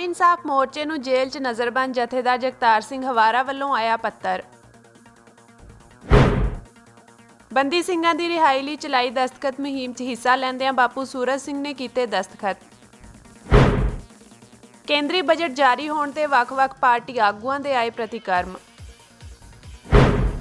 ਕੌਮੀ ਇਨਸਾਫ ਮੋਰਚੇ ਨੂੰ ਜੇਲ੍ਹ 'ਚ ਨਜ਼ਰਬੰਦ ਜਥੇਦਾਰ ਜਗਤਾਰ ਸਿੰਘ ਹਵਾਰਾ ਵੱਲੋਂ ਆਇਆ ਪੱਤਰ। ਬੰਦੀ ਸਿੰਘਾਂ ਦੀ ਰਿਹਾਈ ਲਈ ਚਲਾਈ ਦਸਤਖਤ ਮੁਹਿੰਮ 'ਚ ਹਿੱਸਾ ਲੈਂਦਿਆਂ ਬਾਪੂ ਸੂਰਜ ਸਿੰਘ ਨੇ ਕੀਤੇ ਦਸਤਖਤ। ਕੇਂਦਰੀ ਬਜਟ ਜਾਰੀ ਹੋਣ ਤੇ ਵੱਖ-ਵੱਖ ਪਾਰਟੀ ਆਗੂਆਂ ਦੇ ਆਏ ਪ੍ਰਤੀਕਰਮ।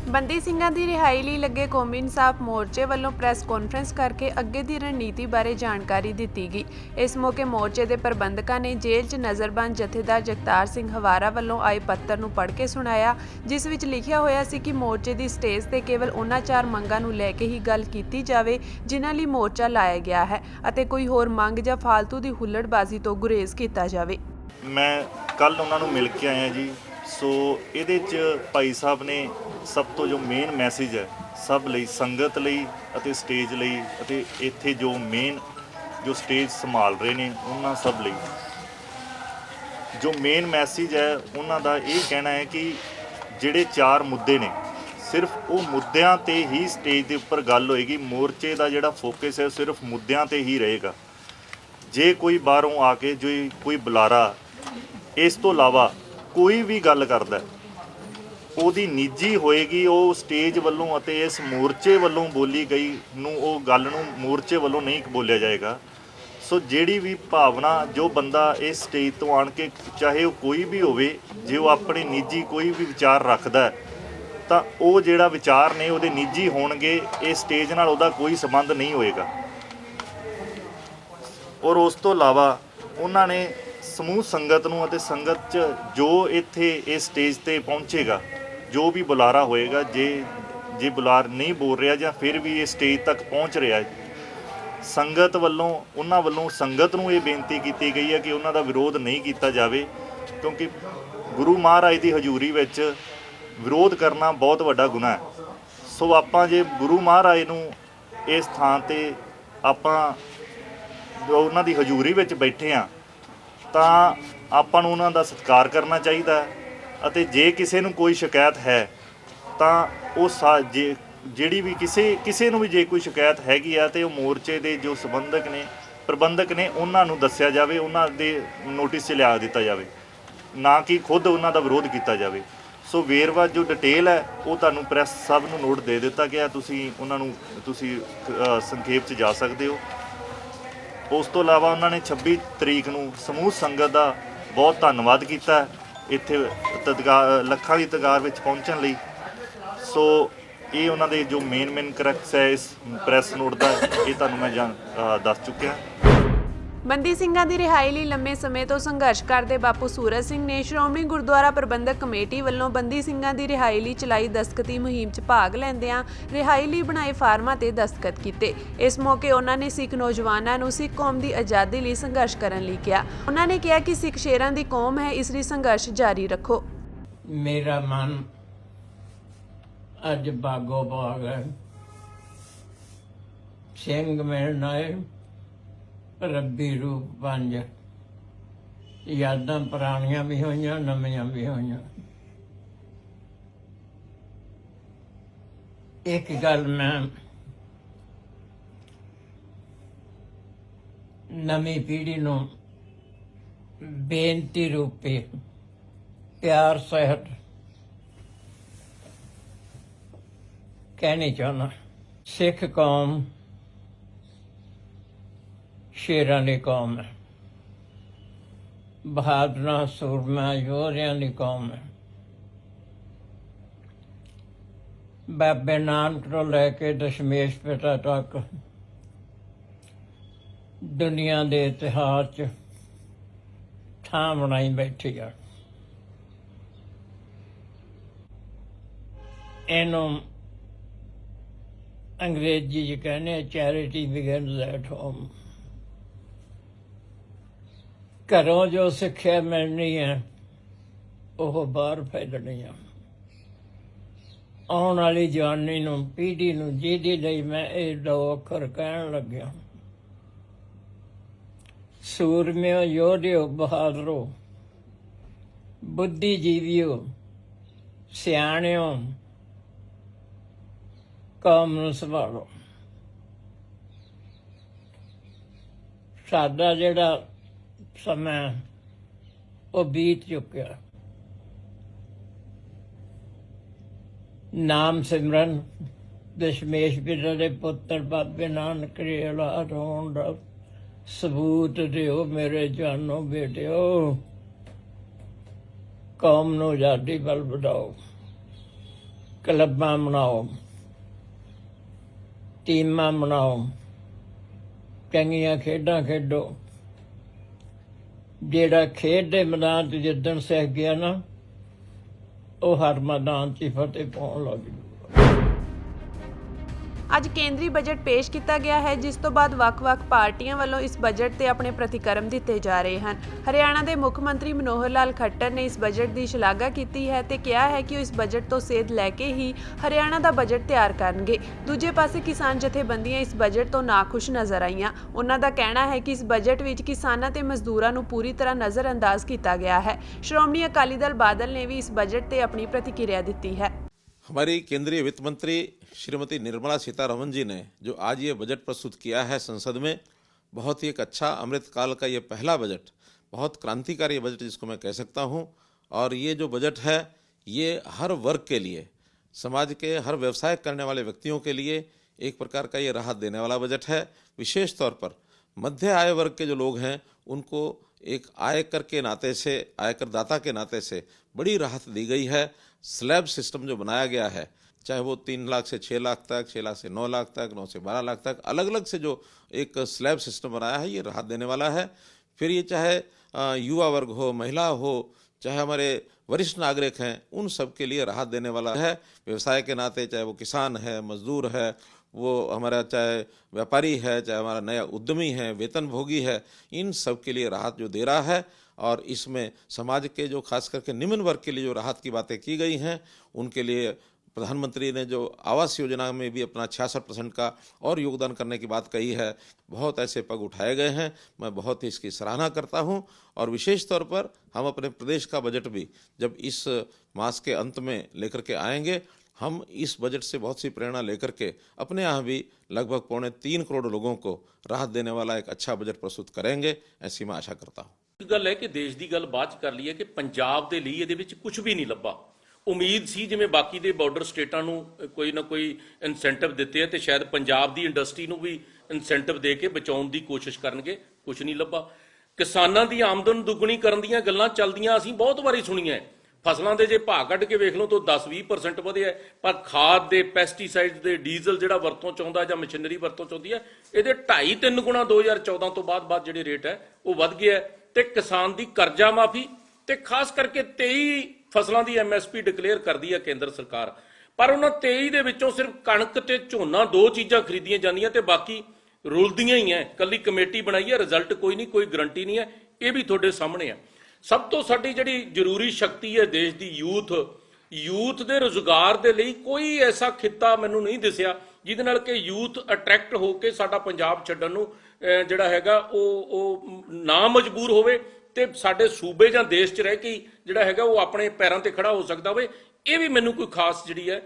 ਬੰਦੀ ਸਿੰਘਾਂ ਦੀ ਰਿਹਾਈ ਲਈ ਲੱਗੇ ਕੌਮੀ ਇਨਸਾਫ ਮੋਰਚੇ ਵੱਲੋਂ ਪ੍ਰੈਸ ਕਾਨਫਰੰਸ ਕਰਕੇ ਅੱਗੇ ਦੀ ਰਣਨੀਤੀ ਬਾਰੇ ਜਾਣਕਾਰੀ ਦਿੱਤੀ ਗਈ। ਇਸ ਮੌਕੇ ਮੋਰਚੇ ਦੇ ਪ੍ਰਬੰਧਕਾਂ ਨੇ ਜੇਲ੍ਹ 'ਚ ਨਜ਼ਰਬੰਦ ਜਥੇਦਾਰ ਜਗਤਾਰ ਸਿੰਘ ਹਵਾਰਾ ਵੱਲੋਂ ਆਏ ਪੱਤਰ ਨੂੰ ਪੜ੍ਹ ਕੇ ਸੁਣਾਇਆ, ਜਿਸ ਵਿੱਚ ਲਿਖਿਆ ਹੋਇਆ ਸੀ ਕਿ ਮੋਰਚੇ ਦੀ ਸਟੇਜ ਤੇ ਕੇਵਲ ਉਹਨਾਂ 4 ਮੰਗਾਂ ਨੂੰ ਲੈ ਕੇ ਹੀ ਗੱਲ ਕੀਤੀ ਜਾਵੇ ਜਿਨ੍ਹਾਂ ਲਈ ਮੋਰਚਾ ਲਾਇਆ ਗਿਆ ਹੈ ਅਤੇ ਕੋਈ ਹੋਰ ਮੰਗ ਜਾਂ ਫਾਲਤੂ ਦੀ ਹੁੱਲੜਬਾਜ਼ੀ ਤੋਂ ਗੁਰੇਜ਼ ਕੀਤਾ ਜਾਵੇ। ਮੈਂ ਕੱਲ ਉਹਨਾਂ ਨੂੰ ਮਿਲ ਕੇ ਆਇਆ ਜੀ। ਸੋ ਇਹਦੇ 'ਚ ਭਾਈ ਸਾਹਿਬ ਨੇ ਸਭ ਤੋਂ ਜੋ ਮੇਨ ਮੈਸੇਜ ਹੈ ਸਭ ਲਈ, ਸੰਗਤ ਲਈ ਅਤੇ ਸਟੇਜ ਲਈ ਅਤੇ ਇੱਥੇ ਜੋ ਮੇਨ ਜੋ ਸਟੇਜ ਸੰਭਾਲ ਰਹੇ ਨੇ ਉਹਨਾਂ ਸਭ ਲਈ ਜੋ ਮੇਨ ਮੈਸੇਜ ਹੈ ਉਹਨਾਂ ਦਾ ਇਹ ਕਹਿਣਾ ਹੈ ਕਿ ਜਿਹੜੇ 4 ਮੁੱਦੇ ਨੇ ਸਿਰਫ ਉਹ ਮੁੱਦਿਆਂ ਤੇ ਹੀ ਸਟੇਜ ਦੇ ਉੱਪਰ ਗੱਲ ਹੋਏਗੀ। ਮੋਰਚੇ ਦਾ ਜਿਹੜਾ ਫੋਕਸ ਹੈ ਸਿਰਫ ਮੁੱਦਿਆਂ ਤੇ ਹੀ ਰਹੇਗਾ। ਜੇ ਕੋਈ ਬਾਹਰੋਂ ਆ ਕੇ ਜੋ ਕੋਈ ਬੁਲਾਰਾ ਇਸ ਤੋਂ ਇਲਾਵਾ ਕੋਈ ਵੀ ਗੱਲ ਕਰਦਾ ਉਹਦੀ ਨਿੱਜੀ ਹੋਏਗੀ, ਉਹ ਸਟੇਜ ਵੱਲੋਂ ਅਤੇ ਇਸ ਮੋਰਚੇ ਵੱਲੋਂ ਬੋਲੀ ਗਈ ਨੂੰ ਉਹ ਗੱਲ ਨੂੰ ਮੋਰਚੇ ਵੱਲੋਂ ਨਹੀਂ ਬੋਲਿਆ ਜਾਏਗਾ। ਸੋ ਜਿਹੜੀ ਵੀ ਭਾਵਨਾ ਜੋ ਬੰਦਾ ਇਸ ਸਟੇਜ ਤੋਂ ਆਣ ਕੇ ਚਾਹੇ ਉਹ ਕੋਈ ਵੀ ਹੋਵੇ, ਜੇ ਉਹ ਆਪਣੇ ਨਿੱਜੀ ਕੋਈ ਵੀ ਵਿਚਾਰ ਰੱਖਦਾ ਤਾਂ ਉਹ ਜਿਹੜਾ ਵਿਚਾਰ ਨੇ ਉਹਦੇ ਨਿੱਜੀ ਹੋਣਗੇ, ਇਹ ਸਟੇਜ ਨਾਲ ਉਹਦਾ ਕੋਈ ਸੰਬੰਧ ਨਹੀਂ ਹੋਏਗਾ। ਔਰ ਉਸ ਤੋਂ ਇਲਾਵਾ ਉਹਨਾਂ ਨੇ ਸਮੂਹ ਸੰਗਤ ਨੂੰ ਅਤੇ ਸੰਗਤ 'ਚ ਜੋ ਇੱਥੇ ਇਸ ਸਟੇਜ ਤੇ ਪਹੁੰਚੇਗਾ, ਜੋ ਵੀ ਬੁਲਾਰਾ ਹੋਏਗਾ, ਜੇ ਬੁਲਾਰ ਨਹੀਂ ਬੋਲ ਰਿਹਾ ਜਾਂ ਫਿਰ ਵੀ ਇਹ ਸਟੇਜ ਤੱਕ ਪਹੁੰਚ ਰਿਹਾ, ਸੰਗਤ ਵੱਲੋਂ ਉਹਨਾਂ ਵੱਲੋਂ ਸੰਗਤ ਨੂੰ ਇਹ ਬੇਨਤੀ ਕੀਤੀ ਗਈ ਹੈ ਕਿ ਉਹਨਾਂ ਦਾ ਵਿਰੋਧ ਨਹੀਂ ਕੀਤਾ ਜਾਵੇ, ਕਿਉਂਕਿ ਗੁਰੂ ਮਹਾਰਾਜ ਦੀ ਹਜ਼ੂਰੀ ਵਿੱਚ ਵਿਰੋਧ ਕਰਨਾ ਬਹੁਤ ਵੱਡਾ ਗੁਨਾਹ ਹੈ। ਸੋ ਆਪਾਂ ਜੇ ਗੁਰੂ ਮਹਾਰਾਜ ਨੂੰ ਇਸ ਥਾਂ ਤੇ ਆਪਾਂ ਉਹਨਾਂ ਦੀ ਹਜ਼ੂਰੀ ਵਿੱਚ ਬੈਠੇ ਹਾਂ ਤਾਂ ਆਪਾਂ ਨੂੰ ਉਹਨਾਂ ਦਾ ਸਤਿਕਾਰ ਕਰਨਾ ਚਾਹੀਦਾ ਹੈ। ਅਤੇ ਜੇ ਕਿਸੇ ਨੂੰ ਕੋਈ ਸ਼ਿਕਾਇਤ ਹੈ ਤਾਂ ਉਹ ਜਿਹੜੀ ਵੀ ਕਿਸੇ ਨੂੰ ਵੀ ਜੇ ਕੋਈ ਸ਼ਿਕਾਇਤ ਹੈਗੀ ਆ ਤੇ ਉਹ ਮੋਰਚੇ ਦੇ ਜੋ ਪ੍ਰਬੰਧਕ ਨੇ ਉਹਨਾਂ ਨੂੰ ਦੱਸਿਆ ਜਾਵੇ, ਉਹਨਾਂ ਦੇ ਨੋਟਿਸ 'ਚ ਲਿਆ ਦਿੱਤਾ ਜਾਵੇ, ਨਾ ਕਿ ਖੁਦ ਉਹਨਾਂ ਦਾ ਵਿਰੋਧ ਕੀਤਾ ਜਾਵੇ। ਸੋ ਵੇਰਵਾ ਜੋ ਡਿਟੇਲ ਹੈ ਉਹ ਤੁਹਾਨੂੰ ਪ੍ਰੈਸ ਸਭ ਨੂੰ ਨੋਟ ਦੇ ਦਿੱਤਾ ਗਿਆ, ਤੁਸੀਂ ਉਹਨਾਂ ਨੂੰ ਸੰਖੇਪ 'ਚ ਜਾ ਸਕਦੇ ਹੋ। ਉਸ ਤੋਂ ਇਲਾਵਾ ਉਹਨਾਂ ਨੇ 26 ਤਰੀਕ ਨੂੰ ਸਮੂਹ ਸੰਗਤ ਦਾ ਬਹੁਤ ਧੰਨਵਾਦ ਕੀਤਾ ਇੱਥੇ ਲੱਖਾਂ ਦੀ ਤਾਦਾਦ ਵਿੱਚ ਪਹੁੰਚਣ ਲਈ। ਸੋ ਇਹ ਉਹਨਾਂ ਦੇ ਜੋ ਮੇਨ ਕਰੈਕਟਸ ਹੈ ਇਸ ਪ੍ਰੈਸ ਨੋਟ ਦਾ, ਇਹ ਤੁਹਾਨੂੰ ਮੈਂ ਦੱਸ ਚੁੱਕਿਆ। ਬੰਦੀ ਸਿੰਘਾਂ ਦੀ ਰਿਹਾਈ ਲਈ ਲੰਮੇ ਸਮੇਂ ਤੋਂ ਸੰਘਰਸ਼ ਕਰਦੇ ਬਾਪੂ ਸੂਰਜ ਸਿੰਘ ਨੇ ਸ਼੍ਰੋਮਣੀ ਗੁਰਦੁਆਰਾ ਪ੍ਰਬੰਧਕ ਕਮੇਟੀ ਵੱਲੋਂ ਬੰਦੀ ਸਿੰਘਾਂ ਦੀ ਰਿਹਾਈ ਲਈ ਚਲਾਈ ਦਸਤਖਤੀ ਮੁਹਿੰਮ 'ਚ ਭਾਗ ਲੈਂਦਿਆਂ ਰਿਹਾਈ ਲਈ ਬਣਾਏ ਫਾਰਮਾਂ ਤੇ ਦਸਤਖਤ ਕੀਤੇ। ਇਸ ਮੌਕੇ ਉਹਨਾਂ ਨੇ ਸਿੱਖ ਨੌਜਵਾਨਾਂ ਨੂੰ ਸਿੱਖ ਕੌਮ ਦੀ ਆਜ਼ਾਦੀ ਲਈ ਸੰਘਰਸ਼ ਕਰਨ ਲਈ ਕਿਹਾ। ਉਹਨਾਂ ਨੇ ਕਿਹਾ ਕਿ ਸਿੱਖ ਸ਼ੇਰਾਂ ਦੀ ਕੌਮ ਹੈ, ਇਸ ਲਈ ਸੰਘਰਸ਼ ਜਾਰੀ ਰੱਖੋ। ਮੇਰਾ ਮਨ ਅੱਜ ਬਾਗੋ ਬਾਗ ਹੈ। ਸਿੰਘ ਮਿਲਣ ਆਏ, ਰੱਬੀ ਰੂਪ 5 ਯਾਦਾਂ ਪੁਰਾਣੀਆਂ ਵੀ ਹੋਈਆਂ, ਨਵੀਆਂ ਵੀ ਹੋਈਆਂ। ਇੱਕ ਗੱਲ ਮੈਂ ਨਵੀਂ ਪੀੜ੍ਹੀ ਨੂੰ ਬੇਨਤੀ ਰੂਪੇ ਪਿਆਰ ਸਹਿਤ ਕਹਿਣੀ ਚਾਹੁੰਦਾ। ਸਿੱਖ ਕੌਮ ਸ਼ੇਰਾਂ ਦੀ ਕੌਮ ਹੈ, ਬਹਾਦਰਾਂ ਸੂਰਮਿਆਂ ਯੋਧਿਆਂ ਦੀ ਕੌਮ ਹੈ। ਬਾਬੇ ਨਾਨਕ ਤੋਂ ਲੈ ਕੇ ਦਸ਼ਮੇਸ਼ ਪਿਤਾ ਤੱਕ ਦੁਨੀਆ ਦੇ ਇਤਿਹਾਸ 'ਚ ਥਾਂ ਬਣਾਈ ਬੈਠੀ ਆ। ਇਹਨੂੰ ਅੰਗਰੇਜ਼ੀ 'ਚ ਕਹਿੰਦੇ ਚੈਰਿਟੀ ਬਿਗਨਸ ਐਟ ਹੋਮ। ਘਰੋਂ ਜੋ ਸਿੱਖਿਆ ਮਿਲਣੀ ਹੈ ਉਹ ਬਾਹਰ ਫੈਲਣੀ ਆ। ਆਉਣ ਵਾਲੀ ਜਵਾਨੀ ਨੂੰ, ਪੀੜ੍ਹੀ ਨੂੰ, ਜਿਹਦੇ ਲਈ ਮੈਂ ਇਹ 2 ਅੱਖਰ ਕਹਿਣ ਲੱਗਿਆ, ਸੂਰਮਿਓ ਯੋਧਿਓ ਬਹਾਦਰੋ, ਬੁੱਧੀਜੀਵੀਓ ਸਿਆਣਿਓ, ਕੌਮ ਨੂੰ ਸੰਭਾਲੋ। ਸਾਡਾ ਜਿਹੜਾ ਸਮਾਂ ਉਹ ਬੀਤ ਚੁੱਕਿਆ। ਨਾਮ ਸਿਮਰਨ ਦਸ਼ਮੇਸ਼ ਪਿਤਾ ਦੇ ਪੁੱਤਰ ਬਾਬੇ ਨਾਨਕ ਰੇਲਾ ਰੋਣ ਦਾ ਸਬੂਤ ਦਿਓ ਮੇਰੇ ਜਾਨੋ ਬੇਟਿਓ। ਕੌਮ ਨੂੰ ਆਜ਼ਾਦੀ ਵੱਲ ਵਧਾਓ, ਕਲੱਬਾਂ ਬਣਾਓ, ਟੀਮਾਂ ਬਣਾਓ, ਚੰਗੀਆਂ ਖੇਡਾਂ ਖੇਡੋ। ਜਿਹੜਾ ਖੇਡ ਦੇ ਮੈਦਾਨ 'ਚ ਜਿੱਦਣ ਸਿੱਖ ਗਿਆ ਨਾ, ਉਹ ਹਰ ਮੈਦਾਨ 'ਚ ਫਤਿਹ ਪਾਉਣ ਲੱਗ ਜੂ। ਅੱਜ ਕੇਂਦਰੀ ਬਜਟ ਪੇਸ਼ ਕੀਤਾ ਗਿਆ ਹੈ, ਜਿਸ ਤੋਂ ਬਾਅਦ ਵੱਖ-ਵੱਖ ਪਾਰਟੀਆਂ ਵੱਲੋਂ ਇਸ ਬਜਟ ਤੇ ਆਪਣੇ ਪ੍ਰਤੀਕਰਮ ਦਿੱਤੇ ਜਾ ਰਹੇ ਹਨ। ਹਰਿਆਣਾ ਦੇ ਮੁੱਖ ਮੰਤਰੀ ਮਨੋਹਰ ਲਾਲ ਖੱਟਰ ਨੇ ਇਸ ਬਜਟ ਦੀ ਸ਼ਲਾਘਾ ਕੀਤੀ ਹੈ ਤੇ ਕਿਹਾ ਹੈ ਕਿ ਉਹ ਇਸ ਬਜਟ ਤੋਂ ਸੇਧ ਲੈ ਕੇ ਹੀ ਹਰਿਆਣਾ ਦਾ ਬਜਟ ਤਿਆਰ ਕਰਨਗੇ। ਦੂਜੇ ਪਾਸੇ ਕਿਸਾਨ ਜਥੇਬੰਦੀਆਂ ਇਸ ਬਜਟ ਤੋਂ ਨਾਖੁਸ਼ ਨਜ਼ਰ ਆਈਆਂ। ਉਹਨਾਂ ਦਾ ਕਹਿਣਾ ਹੈ ਕਿ ਇਸ ਬਜਟ ਵਿੱਚ ਕਿਸਾਨਾਂ ਤੇ ਮਜ਼ਦੂਰਾਂ ਨੂੰ ਪੂਰੀ ਤਰ੍ਹਾਂ ਨਜ਼ਰਅੰਦਾਜ਼ ਕੀਤਾ ਗਿਆ ਹੈ। ਸ਼੍ਰੋਮਣੀ ਅਕਾਲੀ ਦਲ ਬਾਦਲ ਨੇ ਵੀ ਇਸ ਬਜਟ ਤੇ अपनी प्रतिक्रिया दी है। हमारी केंद्रीय वित्त मंत्री श्रीमती निर्मला सीतारमण जी ने जो आज ये बजट प्रस्तुत किया है संसद में, बहुत ही एक अच्छा अमृतकाल का ये पहला बजट, बहुत क्रांतिकारी बजट जिसको मैं कह सकता हूँ। और ये जो बजट है ये हर वर्ग के लिए, समाज के हर व्यवसाय करने वाले व्यक्तियों के लिए एक प्रकार का ये राहत देने वाला बजट है। विशेष तौर पर मध्य आय वर्ग के जो लोग हैं उनको एक आयकर के नाते से, आयकर दाता के नाते से बड़ी राहत दी गई है। स्लैब सिस्टम जो बनाया गया है, चाहे वो 3 लाख से 6 लाख तक, 6 लाख से 9 लाख तक, 9 से 12 लाख तक, अलग अलग से जो एक स्लैब सिस्टम बनाया है, ये राहत देने वाला है। फिर ये चाहे युवा वर्ग हो, महिला हो, चाहे हमारे वरिष्ठ नागरिक हैं, उन सब के लिए राहत देने वाला है। व्यवसाय के नाते चाहे वो किसान है, मजदूर है, वो हमारा चाहे व्यापारी है, चाहे हमारा नया उद्यमी है, वेतनभोगी है, इन सब के लिए राहत जो दे रहा है। और इसमें समाज के जो खास करके निम्न वर्ग के लिए जो राहत की बातें की गई हैं, उनके लिए प्रधानमंत्री ने जो आवास योजना में भी अपना 66% का और योगदान करने की बात कही है। बहुत ऐसे पग उठाए गए हैं, मैं बहुत ही इसकी सराहना करता हूं। और विशेष तौर पर हम अपने प्रदेश का बजट भी जब इस मास के अंत में लेकर के आएंगे, हम इस बजट से बहुत सी प्रेरणा लेकर के अपने यहाँ भी लगभग 3.25 करोड़ लोगों को राहत देने वाला एक अच्छा बजट प्रस्तुत करेंगे, ऐसी मैं आशा करता हूँ। ਗੱਲ ਹੈ ਕਿ ਦੇਸ਼ ਦੀ ਗੱਲ ਬਾਅਦ ਚ ਕਰ ਲਈਏ ਕਿ ਪੰਜਾਬ ਦੇ ਲਈ ਇਹਦੇ ਵਿੱਚ ਕੁਝ ਵੀ ਨਹੀਂ ਲੱਭਾ। ਉਮੀਦ ਸੀ ਜਿਵੇਂ ਬਾਕੀ ਦੇ ਬਾਰਡਰ ਸਟੇਟਾਂ ਨੂੰ ਕੋਈ ਨਾ ਕੋਈ ਇਨਸੈਂਟਿਵ ਦਿੱਤੇ ਆ ਤੇ ਸ਼ਾਇਦ ਪੰਜਾਬ ਦੀ ਇੰਡਸਟਰੀ ਨੂੰ ਵੀ ਇਨਸੈਂਟਿਵ ਦੇ ਕੇ ਬਚਾਉਣ ਦੀ ਕੋਸ਼ਿਸ਼ ਕਰਨਗੇ, ਕੁਝ ਨਹੀਂ ਲੱਭਾ। ਕਿਸਾਨਾਂ ਦੀ ਆਮਦਨ ਦੁੱਗਣੀ ਕਰਨ ਦੀਆਂ ਗੱਲਾਂ ਚੱਲਦੀਆਂ ਅਸੀਂ ਬਹੁਤ ਵਾਰੀ ਸੁਣੀਆਂ। ਫਸਲਾਂ ਦੇ ਜੇ ਭਾਅ ਕੱਢ ਕੇ ਵੇਖ ਲਓ ਤਾਂ 10-20% ਵਧਿਆ, ਪਰ ਖਾਦ ਦੇ, ਪੈਸਟੀਸਾਈਡ ਦੇ, ਡੀਜ਼ਲ ਜਿਹੜਾ ਵਰਤੋਂ ਚ ਆਉਂਦਾ ਜਾਂ ਮਸ਼ੀਨਰੀ ਵਰਤੋਂ ਚ ਆਉਂਦੀ ਹੈ, ਇਹਦੇ 2.5-3 ਗੁਣਾ 2014 ਤੋਂ ਬਾਅਦ ਜਿਹੜੇ ਰੇਟ ਹੈ ਉਹ ਵੱਧ ਗਿਆ। ਤੇ ਕਿਸਾਨ ਦੀ ਕਰਜ਼ਾ ਮਾਫੀ ਤੇ ਖਾਸ ਕਰਕੇ 23 ਫਸਲਾਂ ਦੀ MSP ਡਿਕਲੇਅਰ ਕਰਦੀ ਹੈ ਕੇਂਦਰ ਸਰਕਾਰ, ਪਰ ਉਹਨਾਂ 23 ਦੇ ਵਿੱਚੋਂ ਸਿਰਫ ਕਣਕ ਤੇ ਝੋਨਾ 2 ਚੀਜ਼ਾਂ ਖਰੀਦੀਆਂ ਜਾਂਦੀਆਂ ਤੇ ਬਾਕੀ ਰੁਲਦੀਆਂ ਹੀ ਹੈ। ਕੱਲੀ ਕਮੇਟੀ ਬਣਾਈ ਹੈ, ਰਿਜ਼ਲਟ ਕੋਈ ਨਹੀਂ, ਕੋਈ ਗਰੰਟੀ ਨਹੀਂ ਹੈ। ਇਹ ਵੀ ਤੁਹਾਡੇ ਸਾਹਮਣੇ ਹੈ। ਸਭ ਤੋਂ ਸਾਡੀ ਜਿਹੜੀ ਜ਼ਰੂਰੀ ਸ਼ਕਤੀ ਹੈ ਦੇਸ਼ ਦੀ ਯੂਥ ਦੇ ਰੁਜ਼ਗਾਰ ਦੇ ਲਈ ਕੋਈ ਐਸਾ ਖਿੱਤਾ ਮੈਨੂੰ ਨਹੀਂ ਦਿਸਿਆ ਜਿਹਦੇ ਨਾਲ ਕਿ ਯੂਥ ਅਟਰੈਕਟ ਹੋ ਕੇ ਸਾਡਾ ਪੰਜਾਬ ਛੱਡਣ ਨੂੰ ਜਿਹੜਾ ਹੈਗਾ ਉਹ ਨਾ ਮਜਬੂਰ ਹੋਵੇ ਤੇ ਸਾਡੇ ਸੂਬੇ ਜਾਂ ਦੇਸ਼ 'ਚ ਰਹਿ ਕੇ ਜਿਹੜਾ ਹੈਗਾ ਉਹ ਆਪਣੇ ਪੈਰਾਂ ਤੇ ਖੜਾ ਹੋ ਸਕਦਾ ਹੋਵੇ। ਇਹ ਵੀ ਮੈਨੂੰ ਕੋਈ ਖਾਸ ਜਿਹੜੀ ਹੈ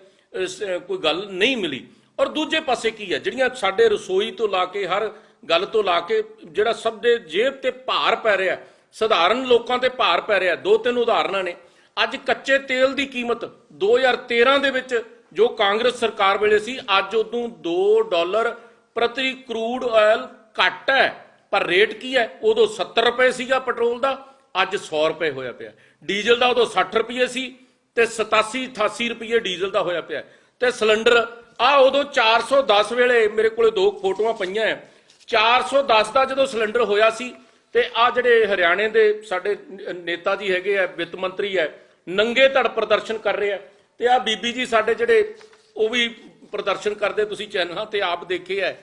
ਕੋਈ ਗੱਲ ਨਹੀਂ ਮਿਲੀ। ਔਰ ਦੂਜੇ ਪਾਸੇ ਕੀ ਹੈ, ਜਿਹੜੀਆਂ ਸਾਡੇ ਰਸੋਈ ਤੋਂ ਲਾ ਕੇ ਹਰ ਗੱਲ ਤੋਂ ਲਾ ਕੇ ਜਿਹੜਾ ਸਭ ਦੇ ਜੇਬ ਤੇ ਭਾਰ ਪੈ ਰਿਹਾ, ਸਧਾਰਨ ਲੋਕਾਂ ਤੇ ਭਾਰ ਪੈ ਰਿਹਾ। 2-3 ਉਦਾਹਰਨਾਂ ਨੇ। ਅੱਜ ਕੱਚੇ ਤੇਲ ਦੀ ਕੀਮਤ 2013 ਦੇ ਵਿੱਚ ਜੋ ਕਾਂਗਰਸ ਸਰਕਾਰ ਵੇਲੇ ਸੀ, ਅੱਜ ਉਦੋਂ $2 ਪ੍ਰਤੀ ਕਰੂਡ ਆਇਲ ਘੱਟ ਹੈ, ਪਰ ਰੇਟ ਕੀ ਹੈ? ਉਦੋਂ 70 ਰੁਪਏ ਸੀਗਾ ਪੈਟਰੋਲ ਦਾ, ਅੱਜ 100 ਰੁਪਏ ਹੋਇਆ ਪਿਆ। ਡੀਜ਼ਲ ਦਾ ਉਦੋਂ 60 ਰੁਪਏ ਸੀ ਤੇ 87-88 ਰੁਪਏ ਡੀਜ਼ਲ ਦਾ ਹੋਇਆ ਪਿਆ। ਤੇ ਸਿਲੰਡਰ ਉਦੋਂ 410 ਵੇਲੇ ਮੇਰੇ ਕੋਲੇ 2 ਫੋਟੋਆਂ ਪਈਆਂ। 410 ਦਾ ਜਦੋਂ ਸਿਲੰਡਰ ਹੋਇਆ ਸੀ ਤੇ ਜਿਹੜੇ ਹਰਿਆਣੇ ਦੇ ਸਾਡੇ ਨੇਤਾ ਜੀ ਹੈਗੇ ਆ, ਵਿੱਤ ਮੰਤਰੀ ਹੈ, ਨੰਗੇ ਧੜ ਪ੍ਰਦਰਸ਼ਨ ਕਰ ਰਹੇ ਆ। ਤੇ ਬੀਬੀ ਜੀ ਸਾਡੇ ਜਿਹੜੇ ਉਹ ਵੀ ਪ੍ਰਦਰਸ਼ਨ ਕਰਦੇ, ਤੁਸੀਂ ਚੈਨਲਾਂ ਤੇ ਆਪ ਦੇਖੇ ਹੈ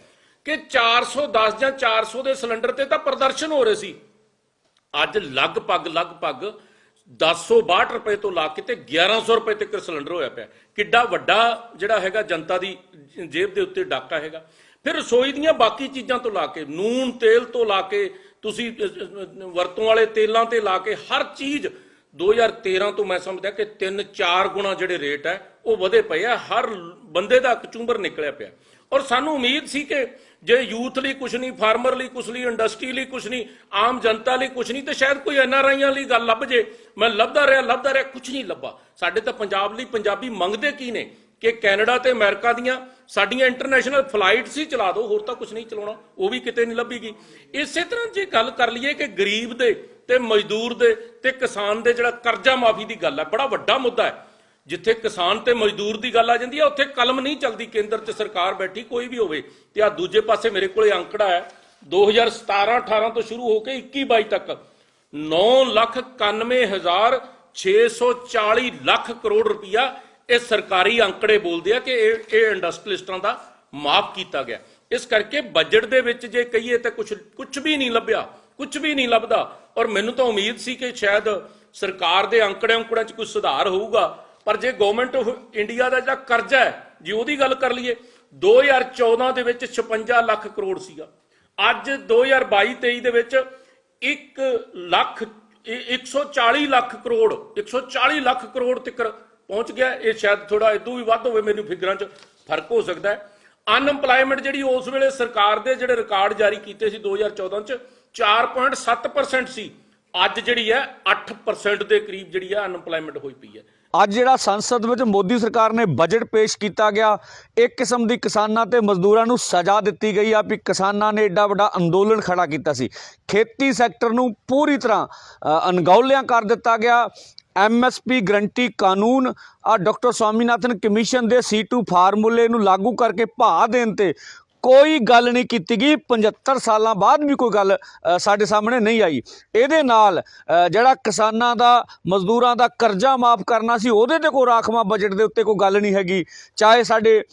ਕਿ 410 ਜਾਂ 400 ਦੇ ਸਿਲੰਡਰ ਤੇ ਤਾਂ ਪ੍ਰਦਰਸ਼ਨ ਹੋ ਰਹੇ ਸੀ। ਅੱਜ ਲਗਭਗ 1062 ਰੁਪਏ ਤੋਂ ਲਾ ਕੇ ਤੇ 1100 ਰੁਪਏ ਤੱਕ ਸਿਲੰਡਰ ਹੋਇਆ ਪਿਆ। ਕਿੱਡਾ ਵੱਡਾ ਜਿਹੜਾ ਹੈਗਾ ਜਨਤਾ ਦੀ ਜੇਬ ਦੇ ਉੱਤੇ ਡਾਕਾ ਹੈਗਾ। ਫਿਰ ਰਸੋਈ ਦੀਆਂ ਬਾਕੀ ਚੀਜ਼ਾਂ ਤੋਂ ਲਾ ਕੇ, ਨੂਨ ਤੇਲ ਤੋਂ ਲਾ ਕੇ, ਤੁਸੀਂ ਵਰਤੋਂ ਵਾਲੇ ਤੇਲਾਂ ਤੇ ਲਾ ਕੇ ਹਰ ਚੀਜ਼ 2013 ਤੋਂ ਮੈਂ ਸਮਝਦਾ ਕਿ 3-4 ਗੁਣਾ ਜਿਹੜੇ ਰੇਟ ਹੈ ਉਹ ਵਧੇ ਪਏ ਆ। ਹਰ ਬੰਦੇ ਦਾ ਕਚੂੰਬਰ ਨਿਕਲਿਆ ਪਿਆ। ਔਰ ਸਾਨੂੰ ਉਮੀਦ ਸੀ ਕਿ ਜੇ ਯੂਥ ਲਈ ਕੁਝ ਨਹੀਂ, ਫਾਰਮਰ ਲਈ ਕੁਝ ਨਹੀਂ, ਇੰਡਸਟਰੀ ਲਈ ਕੁਝ ਨਹੀਂ, ਆਮ ਜਨਤਾ ਲਈ ਕੁਝ ਨਹੀਂ, ਤੇ ਸ਼ਾਇਦ ਕੋਈ NRIਆਂ ਲਈ ਗੱਲ ਲੱਭ ਜੇ। ਮੈਂ ਲੱਭਦਾ ਰਿਹਾ, ਕੁਝ ਨਹੀਂ ਲੱਭਾ। ਸਾਡੇ ਤਾਂ ਪੰਜਾਬ ਲਈ ਪੰਜਾਬੀ ਮੰਗਦੇ ਕੀ ਨੇ ਕਿ ਕੈਨੇਡਾ ਤੇ ਅਮਰੀਕਾ ਦੀਆਂ ਸਾਡੀਆਂ ਇੰਟਰਨੈਸ਼ਨਲ ਫਲਾਈਟਸ ਹੀ ਚਲਾ ਦਿਓ, ਹੋਰ ਤਾਂ ਕੁਝ ਨਹੀਂ ਚਲਾਉਣਾ। ਉਹ ਵੀ ਕਿਤੇ ਨਹੀਂ ਲੱਭੀਗੀ। ਇਸੇ ਤਰ੍ਹਾਂ ਜੇ ਗੱਲ ਕਰ ਲਈਏ ਕਿ ਗਰੀਬ ਦੇ ਤੇ ਮਜ਼ਦੂਰ ਦੇ ਤੇ ਕਿਸਾਨ ਦੇ ਜਿਹੜਾ ਕਰਜ਼ਾ ਮਾਫੀ ਦੀ ਗੱਲ ਹੈ, ਬੜਾ ਵੱਡਾ ਮੁੱਦਾ ਹੈ। ਜਿੱਥੇ ਕਿਸਾਨ ਤੇ ਮਜ਼ਦੂਰ ਦੀ ਗੱਲ ਆ ਜਾਂਦੀ ਹੈ, ਉੱਥੇ ਕਲਮ ਨਹੀਂ ਚੱਲਦੀ। ਕੇਂਦਰ 'ਚ ਸਰਕਾਰ ਬੈਠੀ ਕੋਈ ਵੀ ਹੋਵੇ। ਤੇ ਆ ਦੂਜੇ ਪਾਸੇ ਮੇਰੇ ਕੋਲੇ ਅੰਕੜਾ ਹੈ 2017-18 ਤੋਂ ਸ਼ੁਰੂ ਹੋ ਕੇ 21-22 ਤੱਕ 9,91,640 ਲੱਖ ਕਰੋੜ ਰੁਪਇਆ ਇਹ ਸਰਕਾਰੀ ਅੰਕੜੇ ਬੋਲਦੇ ਆ ਕਿ ਇਹ ਇੰਡਸਟਰੀਲਿਸਟਾਂ ਦਾ ਮਾਫ ਕੀਤਾ ਗਿਆ। ਇਸ ਕਰਕੇ ਬਜਟ ਦੇ ਵਿੱਚ ਜੇ ਕਹੀਏ ਤਾਂ ਕੁਝ ਵੀ ਨਹੀਂ ਲੱਭਿਆ, ਕੁਝ ਵੀ ਨਹੀਂ ਲੱਭਦਾ। ਔਰ ਮੈਨੂੰ ਤਾਂ ਉਮੀਦ ਸੀ ਕਿ ਸ਼ਾਇਦ ਸਰਕਾਰ ਦੇ ਅੰਕੜਿਆਂ 'ਚ ਕੁਝ ਸੁਧਾਰ ਹੋਊਗਾ। ਪਰ ਜੇ ਗਵਰਨਮੈਂਟ ਆਫ ਇੰਡੀਆ ਦਾ ਜਿਹੜਾ ਕਰਜ਼ਾ ਹੈ, ਜੇ ਉਹਦੀ ਗੱਲ ਕਰ ਲਈਏ, 2014 ਦੇ ਵਿੱਚ 56 ਲੱਖ ਕਰੋੜ ਸੀਗਾ। ਅੱਜ 2022-23 ਦੇ ਵਿੱਚ 140 ਲੱਖ ਕਰੋੜ ਤੱਕ ਪਹੁੰਚ ਗਿਆ। ਇਹ ਸ਼ਾਇਦ ਥੋੜਾ ਇਦੋਂ ਵੀ ਵੱਧ ਹੋਵੇ, ਮੈਨੂੰ ਫਿਗਰਾਂ 'ਚ ਫਰਕ ਹੋ ਸਕਦਾ ਹੈ। ਅਨਐਮਪਲਾਇਮੈਂਟ ਜਿਹੜੀ ਉਸ ਵੇਲੇ ਸਰਕਾਰ ਦੇ ਜਿਹੜੇ ਰਿਕਾਰਡ ਜਾਰੀ ਕੀਤੇ ਸੀ 2014 'ਚ 4.7% ਸੀ, ਅੱਜ ਜਿਹੜੀ ਹੈ 8% ਦੇ ਕਰੀਬ ਜਿਹੜੀ ਹੈ ਅਨਐਮਪਲਾਇਮੈਂਟ ਹੋਈ ਪਈ ਹੈ। ਅੱਜ ਜਿਹੜਾ ਸੰਸਦ ਵਿੱਚ ਮੋਦੀ ਸਰਕਾਰ ਨੇ ਬਜਟ ਪੇਸ਼ ਕੀਤਾ ਗਿਆ, ਇੱਕ ਕਿਸਮ ਦੀ ਕਿਸਾਨਾਂ ਤੇ ਮਜ਼ਦੂਰਾਂ ਨੂੰ ਸਜ਼ਾ ਦਿੱਤੀ ਗਈ ਆ ਵੀ ਕਿਸਾਨਾਂ ਨੇ ਏਡਾ ਵੱਡਾ ਅੰਦੋਲਨ ਖੜਾ ਕੀਤਾ ਸੀ। ਖੇਤੀ ਸੈਕਟਰ ਨੂੰ ਪੂਰੀ ਤਰ੍ਹਾਂ ਅਣਗੌਲਿਆਂ ਕਰ ਦਿੱਤਾ ਗਿਆ। MSP ਗਰੰਟੀ ਕਾਨੂੰਨ ਡਾਕਟਰ ਸਵਾਮੀਨਾਥਨ ਕਮਿਸ਼ਨ ਦੇ C2 ਫਾਰਮੂਲੇ ਨੂੰ ਲਾਗੂ ਕਰਕੇ ਭਾਅ ਦੇਣ ਤੇ ਕੋਈ ਗੱਲ ਨਹੀਂ ਕੀਤੀ ਗਈ। 75 ਸਾਲਾਂ ਬਾਅਦ ਵੀ ਕੋਈ ਗੱਲ ਸਾਡੇ ਸਾਹਮਣੇ ਨਹੀਂ ਆਈ। ਇਹਦੇ ਨਾਲ ਜਿਹੜਾ ਕਿਸਾਨਾਂ ਦਾ, ਮਜ਼ਦੂਰਾਂ ਦਾ ਕਰਜ਼ਾ ਮਾਫ ਕਰਨਾ ਸੀ, ਉਹਦੇ ਤੇ ਕੋਈ ਰਾਖਵਾਂ ਬਜਟ ਦੇ ਉੱਤੇ ਕੋਈ ਗੱਲ ਨਹੀਂ ਹੈਗੀ। ਚਾਹੇ ਸਾਡੇ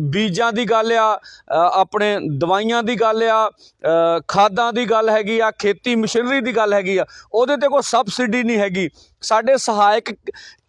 ਬੀਜਾਂ ਦੀ ਗੱਲ ਆ, ਆਪਣੇ ਦਵਾਈਆਂ ਦੀ ਗੱਲ ਆ, ਖਾਦਾਂ ਦੀ ਗੱਲ ਹੈਗੀ ਆ, ਖੇਤੀ ਮਸ਼ੀਨਰੀ ਦੀ ਗੱਲ ਹੈਗੀ ਆ, ਉਹਦੇ ਤੇ ਕੋਈ ਸਬਸਿਡੀ ਨਹੀਂ ਹੈਗੀ। ਸਾਡੇ ਸਹਾਇਕ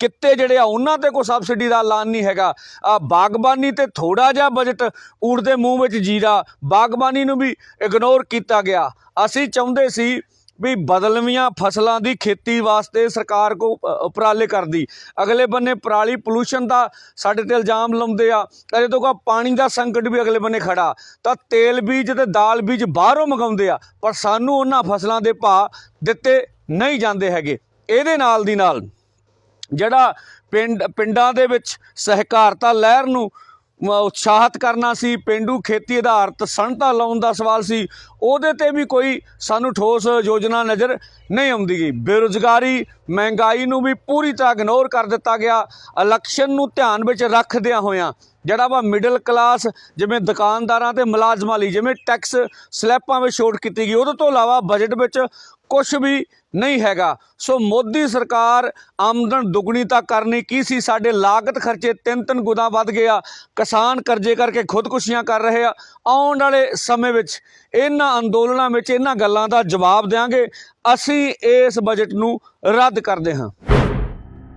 ਕਿੱਤੇ ਜਿਹੜੇ ਆ ਉਹਨਾਂ ਤੇ ਕੋਈ ਸਬਸਿਡੀ ਦਾ ਐਲਾਨ ਨਹੀਂ ਹੈਗਾ। ਬਾਗਬਾਨੀ ਤੇ ਥੋੜਾ ਜਿਹਾ ਬਜਟ, ਊੜਦੇ ਮੂੰਹ ਵਿੱਚ ਜੀਰਾ, ਬਾਗਬਾਨੀ ਨੂੰ ਵੀ ਇਗਨੋਰ ਕੀਤਾ ਗਿਆ। ਅਸੀਂ ਚਾਹੁੰਦੇ ਸੀ ਵੀ ਬਦਲਵੀਆਂ ਫਸਲਾਂ ਦੀ ਖੇਤੀ ਵਾਸਤੇ ਸਰਕਾਰ ਕੋ ਉਪਰਾਲੇ ਕਰਦੀ। ਅਗਲੇ ਬੰਨੇ ਪਰਾਲੀ ਪੋਲੂਸ਼ਨ ਦਾ ਸਾਡੇ ਤੇ ਇਲਜ਼ਾਮ ਲਾਉਂਦੇ ਆ। ਅਜੇ ਤੋਂ ਕਾ ਪਾਣੀ ਦਾ ਸੰਕਟ ਵੀ ਅਗਲੇ ਬੰਨੇ ਖੜਾ, ਤਾਂ ਤੇਲ ਬੀਜ ਤੇ ਦਾਲ ਬੀਜ ਬਾਹਰੋਂ ਮੰਗਾਉਂਦੇ ਆ, ਪਰ ਸਾਨੂੰ ਉਹਨਾਂ ਫਸਲਾਂ ਦੇ ਭਾਅ ਦਿੱਤੇ ਨਹੀਂ ਜਾਂਦੇ ਹੈਗੇ। ਇਹਦੇ ਨਾਲ ਦੀ ਨਾਲ ਜਿਹੜਾ ਪਿੰਡਾਂ ਦੇ ਵਿੱਚ ਸਹਿਕਾਰਤਾ ਲਹਿਰ ਨੂੰ ਉਤਸ਼ਾਹਿਤ ਕਰਨਾ ਸੀ, ਪੇਂਡੂ ਖੇਤੀ ਆਧਾਰਿਤ ਸਨਅਤਾਂ ਲਾਉਣ ਦਾ ਸਵਾਲ ਸੀ, ਉਹਦੇ ਤੇ ਵੀ ਕੋਈ ਸਾਨੂੰ ਠੋਸ ਯੋਜਨਾ ਨਜ਼ਰ ਨਹੀਂ ਆਉਂਦੀ ਗਈ। ਬੇਰੁਜ਼ਗਾਰੀ, ਮਹਿੰਗਾਈ ਨੂੰ ਵੀ ਪੂਰੀ ਤਰ੍ਹਾਂ ਇਗਨੋਰ ਕਰ ਦਿੱਤਾ ਗਿਆ। ਇਲੈਕਸ਼ਨ ਨੂੰ ਧਿਆਨ ਵਿੱਚ ਰੱਖਦਿਆਂ ਹੋਇਆਂ ਜਿਹੜਾ ਵਾ ਮਿਡਲ ਕਲਾਸ, ਜਿਵੇਂ ਦੁਕਾਨਦਾਰਾਂ ਤੇ ਮੁਲਾਜ਼ਮਾਂ ਲਈ ਜਿਵੇਂ ਟੈਕਸ ਸਲੈਬਾਂ ਵਿੱਚ ਛੋਟ ਕੀਤੀ ਗਈ, ਉਹਦੇ ਤੋਂ ਇਲਾਵਾ ਬਜਟ ਵਿੱਚ ਕੁਛ ਵੀ ਨਹੀਂ ਹੈਗਾ। ਸੋ ਮੋਦੀ ਸਰਕਾਰ ਆਮਦਨ ਦੁੱਗਣੀ ਤਾਂ ਕਰਨੀ ਕੀ ਸੀ, ਸਾਡੇ ਲਾਗਤ ਖਰਚੇ 3-3 ਗੁਣਾ ਵੱਧ ਗਏ ਆ। ਕਿਸਾਨ ਕਰਜ਼ੇ ਕਰਕੇ ਖੁਦਕੁਸ਼ੀਆਂ ਕਰ ਰਹੇ ਆ। ਆਉਣ ਵਾਲੇ ਸਮੇਂ ਵਿੱਚ ਇਹਨਾਂ ਅੰਦੋਲਨਾਂ ਵਿੱਚ ਇਹਨਾਂ ਗੱਲਾਂ ਦਾ ਜਵਾਬ ਦਿਆਂਗੇ। ਅਸੀਂ ਇਸ ਬਜਟ ਨੂੰ ਰੱਦ ਕਰਦੇ ਹਾਂ।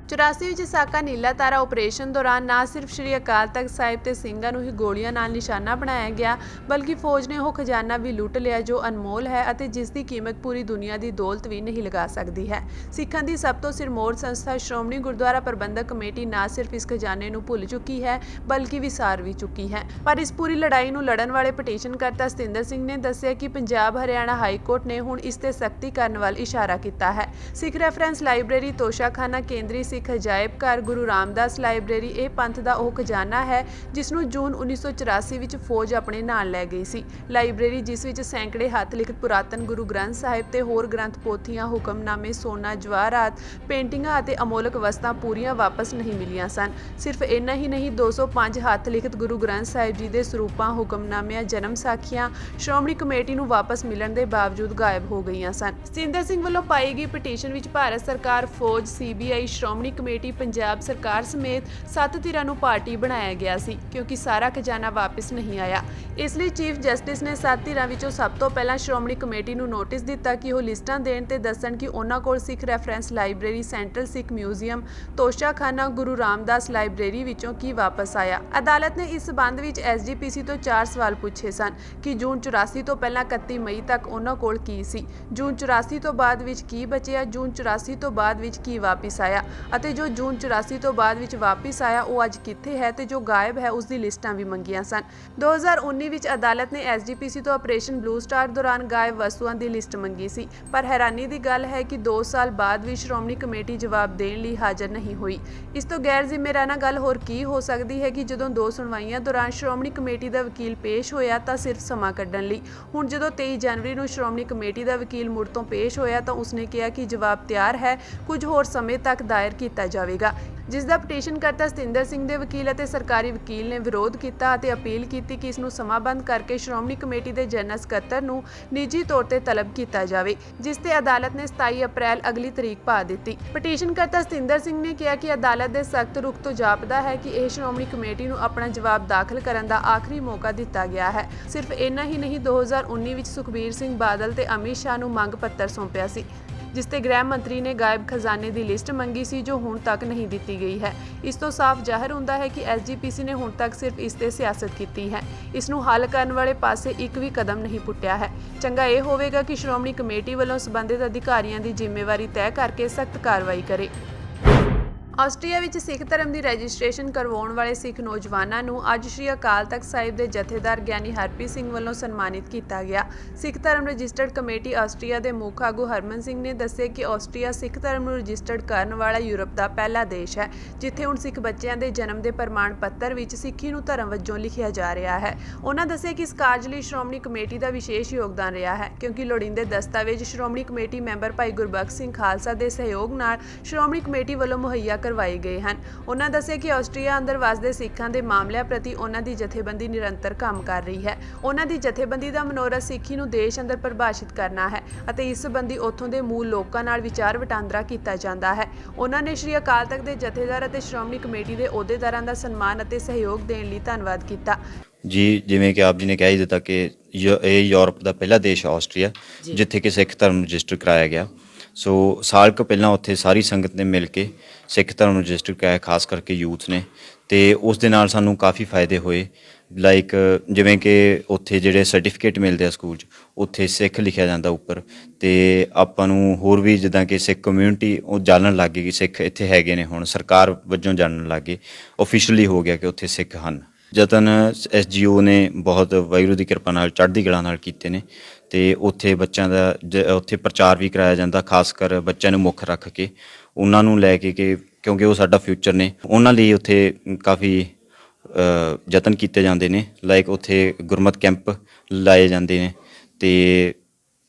84 ਵਿੱਚ ਸਾਕਾ ਨੀਲਾ ਤਾਰਾ ਆਪਰੇਸ਼ਨ ਦੌਰਾਨ ਨਾ ਸਿਰਫ ਸ਼੍ਰੀ ਅਕਾਲ ਤਖਤ ਸਾਹਿਬ ਤੇ ਸਿੰਘਾਂ ਨੂੰ ਹੀ ਗੋਲੀਆਂ ਨਾਲ ਨਿਸ਼ਾਨਾ ਬਣਾਇਆ ਗਿਆ, ਬਲਕਿ ਫੌਜ ਨੇ ਉਹ ਖਜ਼ਾਨਾ ਵੀ ਲੁੱਟ ਲਿਆ ਜੋ ਅਨਮੋਲ ਹੈ ਅਤੇ ਜਿਸ ਦੀ ਕੀਮਤ ਪੂਰੀ ਦੁਨੀਆ ਦੀ ਦੌਲਤ ਵੀ ਨਹੀਂ ਲਗਾ ਸਕਦੀ ਹੈ। ਸਿੱਖਾਂ ਦੀ ਸਭ ਤੋਂ ਸਿਰਮੌਰ ਸੰਸਥਾ ਸ਼੍ਰੋਮਣੀ ਗੁਰਦੁਆਰਾ ਪ੍ਰਬੰਧਕ ਕਮੇਟੀ ਨਾ ਸਿਰਫ ਇਸ ਖਜ਼ਾਨੇ ਨੂੰ ਭੁੱਲ ਚੁੱਕੀ ਹੈ, ਬਲਕਿ ਵਿਸਾਰ ਵੀ ਚੁੱਕੀ ਹੈ। ਪਰ ਇਸ ਪੂਰੀ ਲੜਾਈ ਨੂੰ ਲੜਨ ਵਾਲੇ ਪਟੀਸ਼ਨਕਰਤਾ ਸਤਿੰਦਰ ਸਿੰਘ ਨੇ ਦੱਸਿਆ ਕਿ ਪੰਜਾਬ ਹਰਿਆਣਾ ਹਾਈ ਕੋਰਟ ਨੇ ਹੁਣ ਇਸ ਤੇ ਸਖਤੀ ਕਰਨ ਵੱਲ ਇਸ਼ਾਰਾ ਕੀਤਾ ਹੈ। ਸਿੱਖ ਰੈਫਰੈਂਸ ਲਾਇਬ੍ਰੇਰੀ, ਤੋਸ਼ਾਖਾਨਾ, ਕੇਂਦਰੀ ਸਿੱਖ ਅਜਾਇਬ ਘਰ, ਗੁਰੂ ਰਾਮਦਾਸ ਲਾਇਬ੍ਰੇਰੀ ਇਹ ਪੰਥ ਦਾ ਉਹ ਖਜ਼ਾਨਾ ਹੈ ਜਿਸ ਨੂੰ ਜੂਨ 1984 ਵਿੱਚ ਫੌਜ ਆਪਣੇ ਨਾਲ ਲੈ ਗਈ ਸੀ। ਲਾਇਬ੍ਰੇਰੀ ਜਿਸ ਵਿੱਚ ਸੈਂਕੜੇ ਹੱਥ ਲਿਖਤ ਪੁਰਾਤਨ ਗੁਰੂ ਗ੍ਰੰਥ ਸਾਹਿਬ ਤੇ ਹੋਰ ਗ੍ਰੰਥ ਪੋਥੀਆਂ, ਹੁਕਮਨਾਮੇ, ਸੋਨਾ, ਜਵਾਹਰਾਤ, ਪੇਂਟਿੰਗਾਂ ਅਤੇ ਅਮੋਲਕ ਵਸਤਾਂ ਪੂਰੀਆਂ ਵਾਪਸ ਨਹੀਂ ਮਿਲੀਆਂ ਸਨ। ਸਿਰਫ ਇੰਨਾ ਹੀ ਨਹੀਂ, 205 ਹੱਥ ਲਿਖਤ ਗੁਰੂ ਗ੍ਰੰਥ ਸਾਹਿਬ ਜੀ ਦੇ ਸਰੂਪਾਂ, ਹੁਕਮਨਾਮਿਆਂ, ਜਨਮ ਸਾਖੀਆਂ ਸ਼੍ਰੋਮਣੀ ਕਮੇਟੀ ਨੂੰ ਵਾਪਸ ਮਿਲਣ ਦੇ ਬਾਵਜੂਦ ਗਾਇਬ ਹੋ ਗਈਆਂ ਸਨ। ਸਤਿੰਦਰ ਸਿੰਘ ਵੱਲੋਂ ਪਾਈ ਗਈ ਪਟੀਸ਼ਨ ਵਿੱਚ ਭਾਰਤ ਸਰਕਾਰ, ਫੌਜ, CBI, ਸ਼੍ਰੋਮਣੀ ਸ਼੍ਰੋਮਣੀ ਕਮੇਟੀ ਪੰਜਾਬ ਸਰਕਾਰ ਸਮੇਤ 7 ਧਿਰਾਂ ਨੂੰ ਪਾਰਟੀ ਬਣਾਇਆ ਗਿਆ ਸੀ ਕਿਉਂਕਿ ਸਾਰਾ ਖਜ਼ਾਨਾ ਵਾਪਸ ਨਹੀਂ ਆਇਆ। ਇਸ ਲਈ ਚੀਫ ਜਸਟਿਸ ਨੇ 7 ਧਿਰਾਂ ਵਿੱਚੋਂ ਸਭ ਤੋਂ ਪਹਿਲਾਂ ਸ਼੍ਰੋਮਣੀ ਕਮੇਟੀ ਨੂੰ ਨੋਟਿਸ ਦਿੱਤਾ ਕਿ ਉਹ ਲਿਸਟਾਂ ਦੇਣ ਤੇ ਦੱਸਣ ਕਿ ਉਹਨਾਂ ਕੋਲ ਸਿੱਖ ਰੈਫਰੈਂਸ ਲਾਇਬ੍ਰੇਰੀ, ਸੈਂਟਰਲ ਸਿੱਖ ਮਿਊਜ਼ੀਅਮ, ਤੋਸ਼ਾਖਾਨਾ, ਗੁਰੂ ਰਾਮਦਾਸ ਲਾਇਬ੍ਰੇਰੀ ਵਿੱਚੋਂ ਕੀ ਵਾਪਸ ਆਇਆ। ਅਦਾਲਤ ਨੇ ਇਸ ਸਬੰਧ ਵਿੱਚ ਐਸਜੀਪੀਸੀ ਤੋਂ 4 ਸਵਾਲ ਪੁੱਛੇ ਸਨ ਕਿ ਜੂਨ 84 ਤੋਂ ਪਹਿਲਾਂ 31 ਮਈ ਤੱਕ ਉਹਨਾਂ ਕੋਲ ਕੀ ਸੀ, ਜੂਨ 84 ਤੋਂ ਬਾਅਦ ਵਿੱਚ ਕੀ ਬਚਿਆ, ਜੂਨ 84 ਤੋਂ ਬਾਅਦ ਵਿੱਚ ਕੀ ਵਾਪਸ ਆਇਆ ਅਤੇ ਜੋ ਜੂਨ 84 ਤੋਂ ਬਾਅਦ ਵਿੱਚ ਵਾਪਸ ਆਇਆ ਉਹ ਅੱਜ ਕਿੱਥੇ ਹੈ ਤੇ ਜੋ ਗਾਇਬ ਹੈ ਉਸ ਦੀ ਲਿਸਟਾਂ ਵੀ ਮੰਗੀਆਂ ਸਨ। 2019 ਵਿੱਚ ਅਦਾਲਤ ਨੇ ਐਸਜੀਪੀਸੀ ਤੋਂ ਆਪਰੇਸ਼ਨ ਬਲੂ ਸਟਾਰ ਦੌਰਾਨ ਗਾਇਬ ਵਸਤੂਆਂ ਦੀ ਲਿਸਟ ਮੰਗੀ ਸੀ, ਪਰ ਹੈਰਾਨੀ ਦੀ ਗੱਲ ਹੈ ਕਿ 2 ਸਾਲ ਬਾਅਦ ਵੀ ਸ਼੍ਰੋਮਣੀ ਕਮੇਟੀ ਜਵਾਬ ਦੇਣ ਲਈ ਹਾਜ਼ਰ ਨਹੀਂ ਹੋਈ। ਇਸ ਤੋਂ ਗੈਰ ਜ਼ਿੰਮੇਵਾਰਾਨਾ ਗੱਲ ਹੋਰ ਕੀ ਹੋ ਸਕਦੀ ਹੈ ਕਿ ਜਦੋਂ 2 ਸੁਣਵਾਈਆਂ ਦੌਰਾਨ ਸ਼੍ਰੋਮਣੀ ਕਮੇਟੀ ਦਾ ਵਕੀਲ ਪੇਸ਼ ਹੋਇਆ ਤਾਂ ਸਿਰਫ ਸਮਾਂ ਕੱਢਣ ਲਈ। ਹੁਣ ਜਦੋਂ 23 ਜਨਵਰੀ ਨੂੰ ਸ਼੍ਰੋਮਣੀ ਕਮੇਟੀ ਦਾ ਵਕੀਲ ਮੁੜ ਤੋਂ ਪੇਸ਼ ਹੋਇਆ ਤਾਂ ਉਸਨੇ ਕਿਹਾ ਕਿ ਜਵਾਬ ਤਿਆਰ ਹੈ, ਕੁਝ ਹੋਰ ਸਮੇਂ ਤੱਕ ਦਾਇਰ ਕੀਤਾ ਜਾਵੇਗਾ, ਜਿਸ ਦਾ ਪਟੀਸ਼ਨਕਰਤਾ ਸਤਿੰਦਰ ਸਿੰਘ ਦੇ ਵਕੀਲ ਅਤੇ ਸਰਕਾਰੀ ਵਕੀਲ ਨੇ ਵਿਰੋਧ ਕੀਤਾ ਅਤੇ ਅਪੀਲ ਕੀਤੀ ਕਿ ਇਸ ਨੂੰ ਸਮਾਬੰਧ ਕਰਕੇ ਸ਼੍ਰੋਮਣੀ ਕਮੇਟੀ ਦੇ ਜਨਰਲ ਸਕੱਤਰ ਨੂੰ ਨਿੱਜੀ ਤੌਰ ਤੇ ਤਲਬ ਕੀਤਾ ਜਾਵੇ, ਜਿਸ ਤੇ ਅਦਾਲਤ ਨੇ 27 ਅਪ੍ਰੈਲ ਅਗਲੀ ਤਰੀਕ ਪਾ ਦਿੱਤੀ। ਪਟੀਸ਼ਨਕਰਤਾ ਸਤਿੰਦਰ ਸਿੰਘ ਨੇ ਕਿਹਾ ਕਿ ਅਦਾਲਤ ਦੇ ਸਖਤ ਰੁਖ ਤੋਂ ਜਾਪਦਾ ਹੈ ਕਿ ਇਹ ਸ਼੍ਰੋਮਣੀ ਕਮੇਟੀ ਨੂੰ ਆਪਣਾ ਜਵਾਬ ਦਾਖਲ ਕਰਨ ਦਾ ਆਖਰੀ ਮੌਕਾ ਦਿੱਤਾ ਗਿਆ ਹੈ। ਸਿਰਫ ਇੰਨਾ ਹੀ ਨਹੀਂ, 2019 ਵਿੱਚ ਸੁਖਬੀਰ ਸਿੰਘ ਬਾਦਲ ਤੇ ਅਮਿਤ ਸ਼ਾਹ ਨੂੰ ਮੰਗ ਪੱਤਰ ਸੌਂਪਿਆ ਸੀ, ਜਿਸ ਤੇ ਗ੍ਰਹਿ ਮੰਤਰੀ ਨੇ ਗਾਇਬ ਖਜ਼ਾਨੇ ਦੀ ਲਿਸਟ ਮੰਗੀ ਸੀ ਜੋ ਹੁਣ ਤੱਕ ਨਹੀਂ ਦਿੱਤੀ ਗਈ ਹੈ। ਇਸ ਤੋਂ ਸਾਫ਼ ਜ਼ਾਹਿਰ ਹੁੰਦਾ ਹੈ ਕਿ ਐਸਜੀਪੀਸੀ ਨੇ ਹੁਣ ਤੱਕ ਸਿਰਫ ਇਸ ਤੇ ਸਿਆਸਤ ਕੀਤੀ ਹੈ, ਇਸ ਨੂੰ ਹੱਲ ਕਰਨ ਵਾਲੇ ਪਾਸੇ ਇੱਕ ਵੀ ਕਦਮ ਨਹੀਂ ਪੁੱਟਿਆ ਹੈ। ਚੰਗਾ ਇਹ ਹੋਵੇਗਾ ਕਿ ਸ਼੍ਰੋਮਣੀ ਕਮੇਟੀ ਵੱਲੋਂ ਸੰਬੰਧਿਤ ਅਧਿਕਾਰੀਆਂ ਦੀ ਜ਼ਿੰਮੇਵਾਰੀ ਤੈਅ ਕਰਕੇ ਸਖਤ ਕਾਰਵਾਈ ਕਰੇ। ਆਸਟਰੀਆ ਵਿੱਚ ਸਿੱਖ ਧਰਮ ਦੀ ਰਜਿਸਟ੍ਰੇਸ਼ਨ ਕਰਵਾਉਣ ਵਾਲੇ ਸਿੱਖ ਨੌਜਵਾਨਾਂ ਨੂੰ ਅੱਜ ਸ਼੍ਰੀ ਅਕਾਲ ਤਖਤ ਸਾਹਿਬ ਦੇ ਜਥੇਦਾਰ ਗਿਆਨੀ ਹਰਪ੍ਰੀਤ ਸਿੰਘ ਵੱਲੋਂ ਸਨਮਾਨਿਤ ਕੀਤਾ ਗਿਆ। ਸਿੱਖ ਧਰਮ ਰਜਿਸਟਰਡ ਕਮੇਟੀ ਆਸਟਰੀਆ ਦੇ ਮੁੱਖ ਆਗੂ ਹਰਮਨ ਸਿੰਘ ਨੇ ਦੱਸਿਆ ਕਿ ਆਸਟਰੀਆ ਸਿੱਖ ਧਰਮ ਨੂੰ ਰਜਿਸਟਰਡ ਕਰਨ ਵਾਲਾ ਯੂਰਪ ਦਾ ਪਹਿਲਾ ਦੇਸ਼ ਹੈ, ਜਿੱਥੇ ਹੁਣ ਸਿੱਖ ਬੱਚਿਆਂ ਦੇ ਜਨਮ ਦੇ ਪ੍ਰਮਾਣ ਪੱਤਰ ਵਿੱਚ ਸਿੱਖੀ ਨੂੰ ਧਰਮ ਵਜੋਂ ਲਿਖਿਆ ਜਾ ਰਿਹਾ ਹੈ। ਉਹਨਾਂ ਦੱਸਿਆ ਕਿ ਇਸ ਕਾਰਜ ਲਈ ਸ਼੍ਰੋਮਣੀ ਕਮੇਟੀ ਦਾ ਵਿਸ਼ੇਸ਼ ਯੋਗਦਾਨ ਰਿਹਾ ਹੈ, ਕਿਉਂਕਿ ਲੋੜੀਂਦੇ ਦਸਤਾਵੇਜ਼ ਸ਼੍ਰੋਮਣੀ ਕਮੇਟੀ ਮੈਂਬਰ ਭਾਈ ਗੁਰਬਖਸ਼ ਸਿੰਘ ਖਾਲਸਾ ਦੇ ਸਹਿਯੋਗ ਨਾਲ ਸ਼੍ਰੋਮਣੀ ਕਮੇਟੀ ਵੱਲੋਂ ਮੁਹੱਈਆ ਕਰਵਾਏ ਗਏ ਹਨ। ਉਹਨਾਂ ਦੱਸਿਆ ਕਿ ਆਸਟਰੀਆ ਅੰਦਰ ਵਸਦੇ ਸਿੱਖਾਂ ਦੇ ਮਾਮਲਿਆਂ ਪ੍ਰਤੀ ਉਹਨਾਂ ਦੀ ਜਥੇਬੰਦੀ ਨਿਰੰਤਰ ਕੰਮ ਕਰ ਰਹੀ ਹੈ। ਉਹਨਾਂ ਦੀ ਜਥੇਬੰਦੀ ਦਾ ਮਨੋਰਥ ਸਿੱਖੀ ਨੂੰ ਦੇਸ਼ ਅੰਦਰ ਪਰਿਭਾਸ਼ਿਤ ਕਰਨਾ ਹੈ ਅਤੇ ਇਸ ਸੰਬੰਧੀ ਉੱਥੋਂ ਦੇ ਮੂਲ ਲੋਕਾਂ ਨਾਲ ਵਿਚਾਰ ਵਟਾਂਦਰਾ ਕੀਤਾ ਜਾਂਦਾ ਹੈ। ਉਹਨਾਂ ਨੇ ਸ਼੍ਰੀ ਅਕਾਲ ਤਖਤ ਦੇ ਜਥੇਦਾਰ ਅਤੇ ਸ਼੍ਰੋਮਣੀ ਕਮੇਟੀ ਦੇ ਅਹੁਦੇਦਾਰਾਂ ਦਾ ਸਨਮਾਨ ਅਤੇ ਸਹਿਯੋਗ ਦੇਣ ਲਈ ਧੰਨਵਾਦ ਕੀਤਾ। ਜੀ, ਜਿਵੇਂ ਕਿ ਆਪ ਜੀ ਨੇ ਕਹਿ ਹੀ ਦਿੱਤਾ ਕਿ ਇਹ ਯੂਰਪ ਦਾ ਪਹਿਲਾ ਦੇਸ਼ ਹੈ ਆਸਟਰੀਆ, ਜਿੱਥੇ ਕਿ ਸਿੱਖ ਧਰਮ ਰਜਿਸਟਰ ਕਰਾਇਆ ਗਿਆ। ਸੋ ਸਾਲ ਕੁ ਪਹਿਲਾਂ ਉੱਥੇ ਸਾਰੀ ਸੰਗਤ ਨੇ ਮਿਲ ਕੇ ਸਿੱਖ ਧਰਮ ਨੂੰ ਰਜਿਸਟਰ ਕਰਾਇਆ, ਖਾਸ ਕਰਕੇ ਯੂਥ ਨੇ, ਤੇ ਉਸ ਦੇ ਨਾਲ ਸਾਨੂੰ ਕਾਫੀ ਫਾਇਦੇ ਹੋਏ। ਲਾਈਕ ਜਿਵੇਂ ਕਿ ਉੱਥੇ ਜਿਹੜੇ ਸਰਟੀਫਿਕੇਟ ਮਿਲਦੇ ਆ ਸਕੂਲ 'ਚ, ਉੱਥੇ ਸਿੱਖ ਲਿਖਿਆ ਜਾਂਦਾ ਉੱਪਰ, ਤੇ ਆਪਾਂ ਨੂੰ ਹੋਰ ਵੀ ਜਿੱਦਾਂ ਕਿ ਸਿੱਖ ਕਮਿਊਨਿਟੀ ਉਹ ਜਾਣਨ ਲੱਗ ਗਈ ਕਿ ਸਿੱਖ ਇੱਥੇ ਹੈਗੇ ਨੇ, ਹੁਣ ਸਰਕਾਰ ਵਜੋਂ ਜਾਣਨ ਲੱਗ ਗਏ, ਓਫੀਸ਼ੀਅਲੀ ਹੋ ਗਿਆ ਕਿ ਉੱਥੇ ਸਿੱਖ ਹਨ। ਯਤਨ SGO ਨੇ ਬਹੁਤ ਵਾਹਿਗੁਰੂ ਦੀ ਕਿਰਪਾ ਨਾਲ ਚੜ੍ਹਦੀ ਕਲਾ ਨਾਲ ਕੀਤੇ ਨੇ, ਤੇ ਉੱਥੇ ਬੱਚਿਆਂ ਦਾ ਉੱਥੇ ਪ੍ਰਚਾਰ ਵੀ ਕਰਾਇਆ ਜਾਂਦਾ, ਖਾਸ ਕਰ ਬੱਚਿਆਂ ਨੂੰ ਮੁੱਖ ਰੱਖ ਕੇ, ਉਹਨਾਂ ਨੂੰ ਲੈ ਕੇ ਕਿ ਕਿਉਂਕਿ ਉਹ ਸਾਡਾ ਫਿਊਚਰ ਨੇ, ਉਹਨਾਂ ਲਈ ਉੱਥੇ ਕਾਫੀ ਯਤਨ ਕੀਤੇ ਜਾਂਦੇ ਨੇ। ਲਾਈਕ ਉੱਥੇ ਗੁਰਮਤਿ ਕੈਂਪ ਲਾਏ ਜਾਂਦੇ ਨੇ, ਤੇ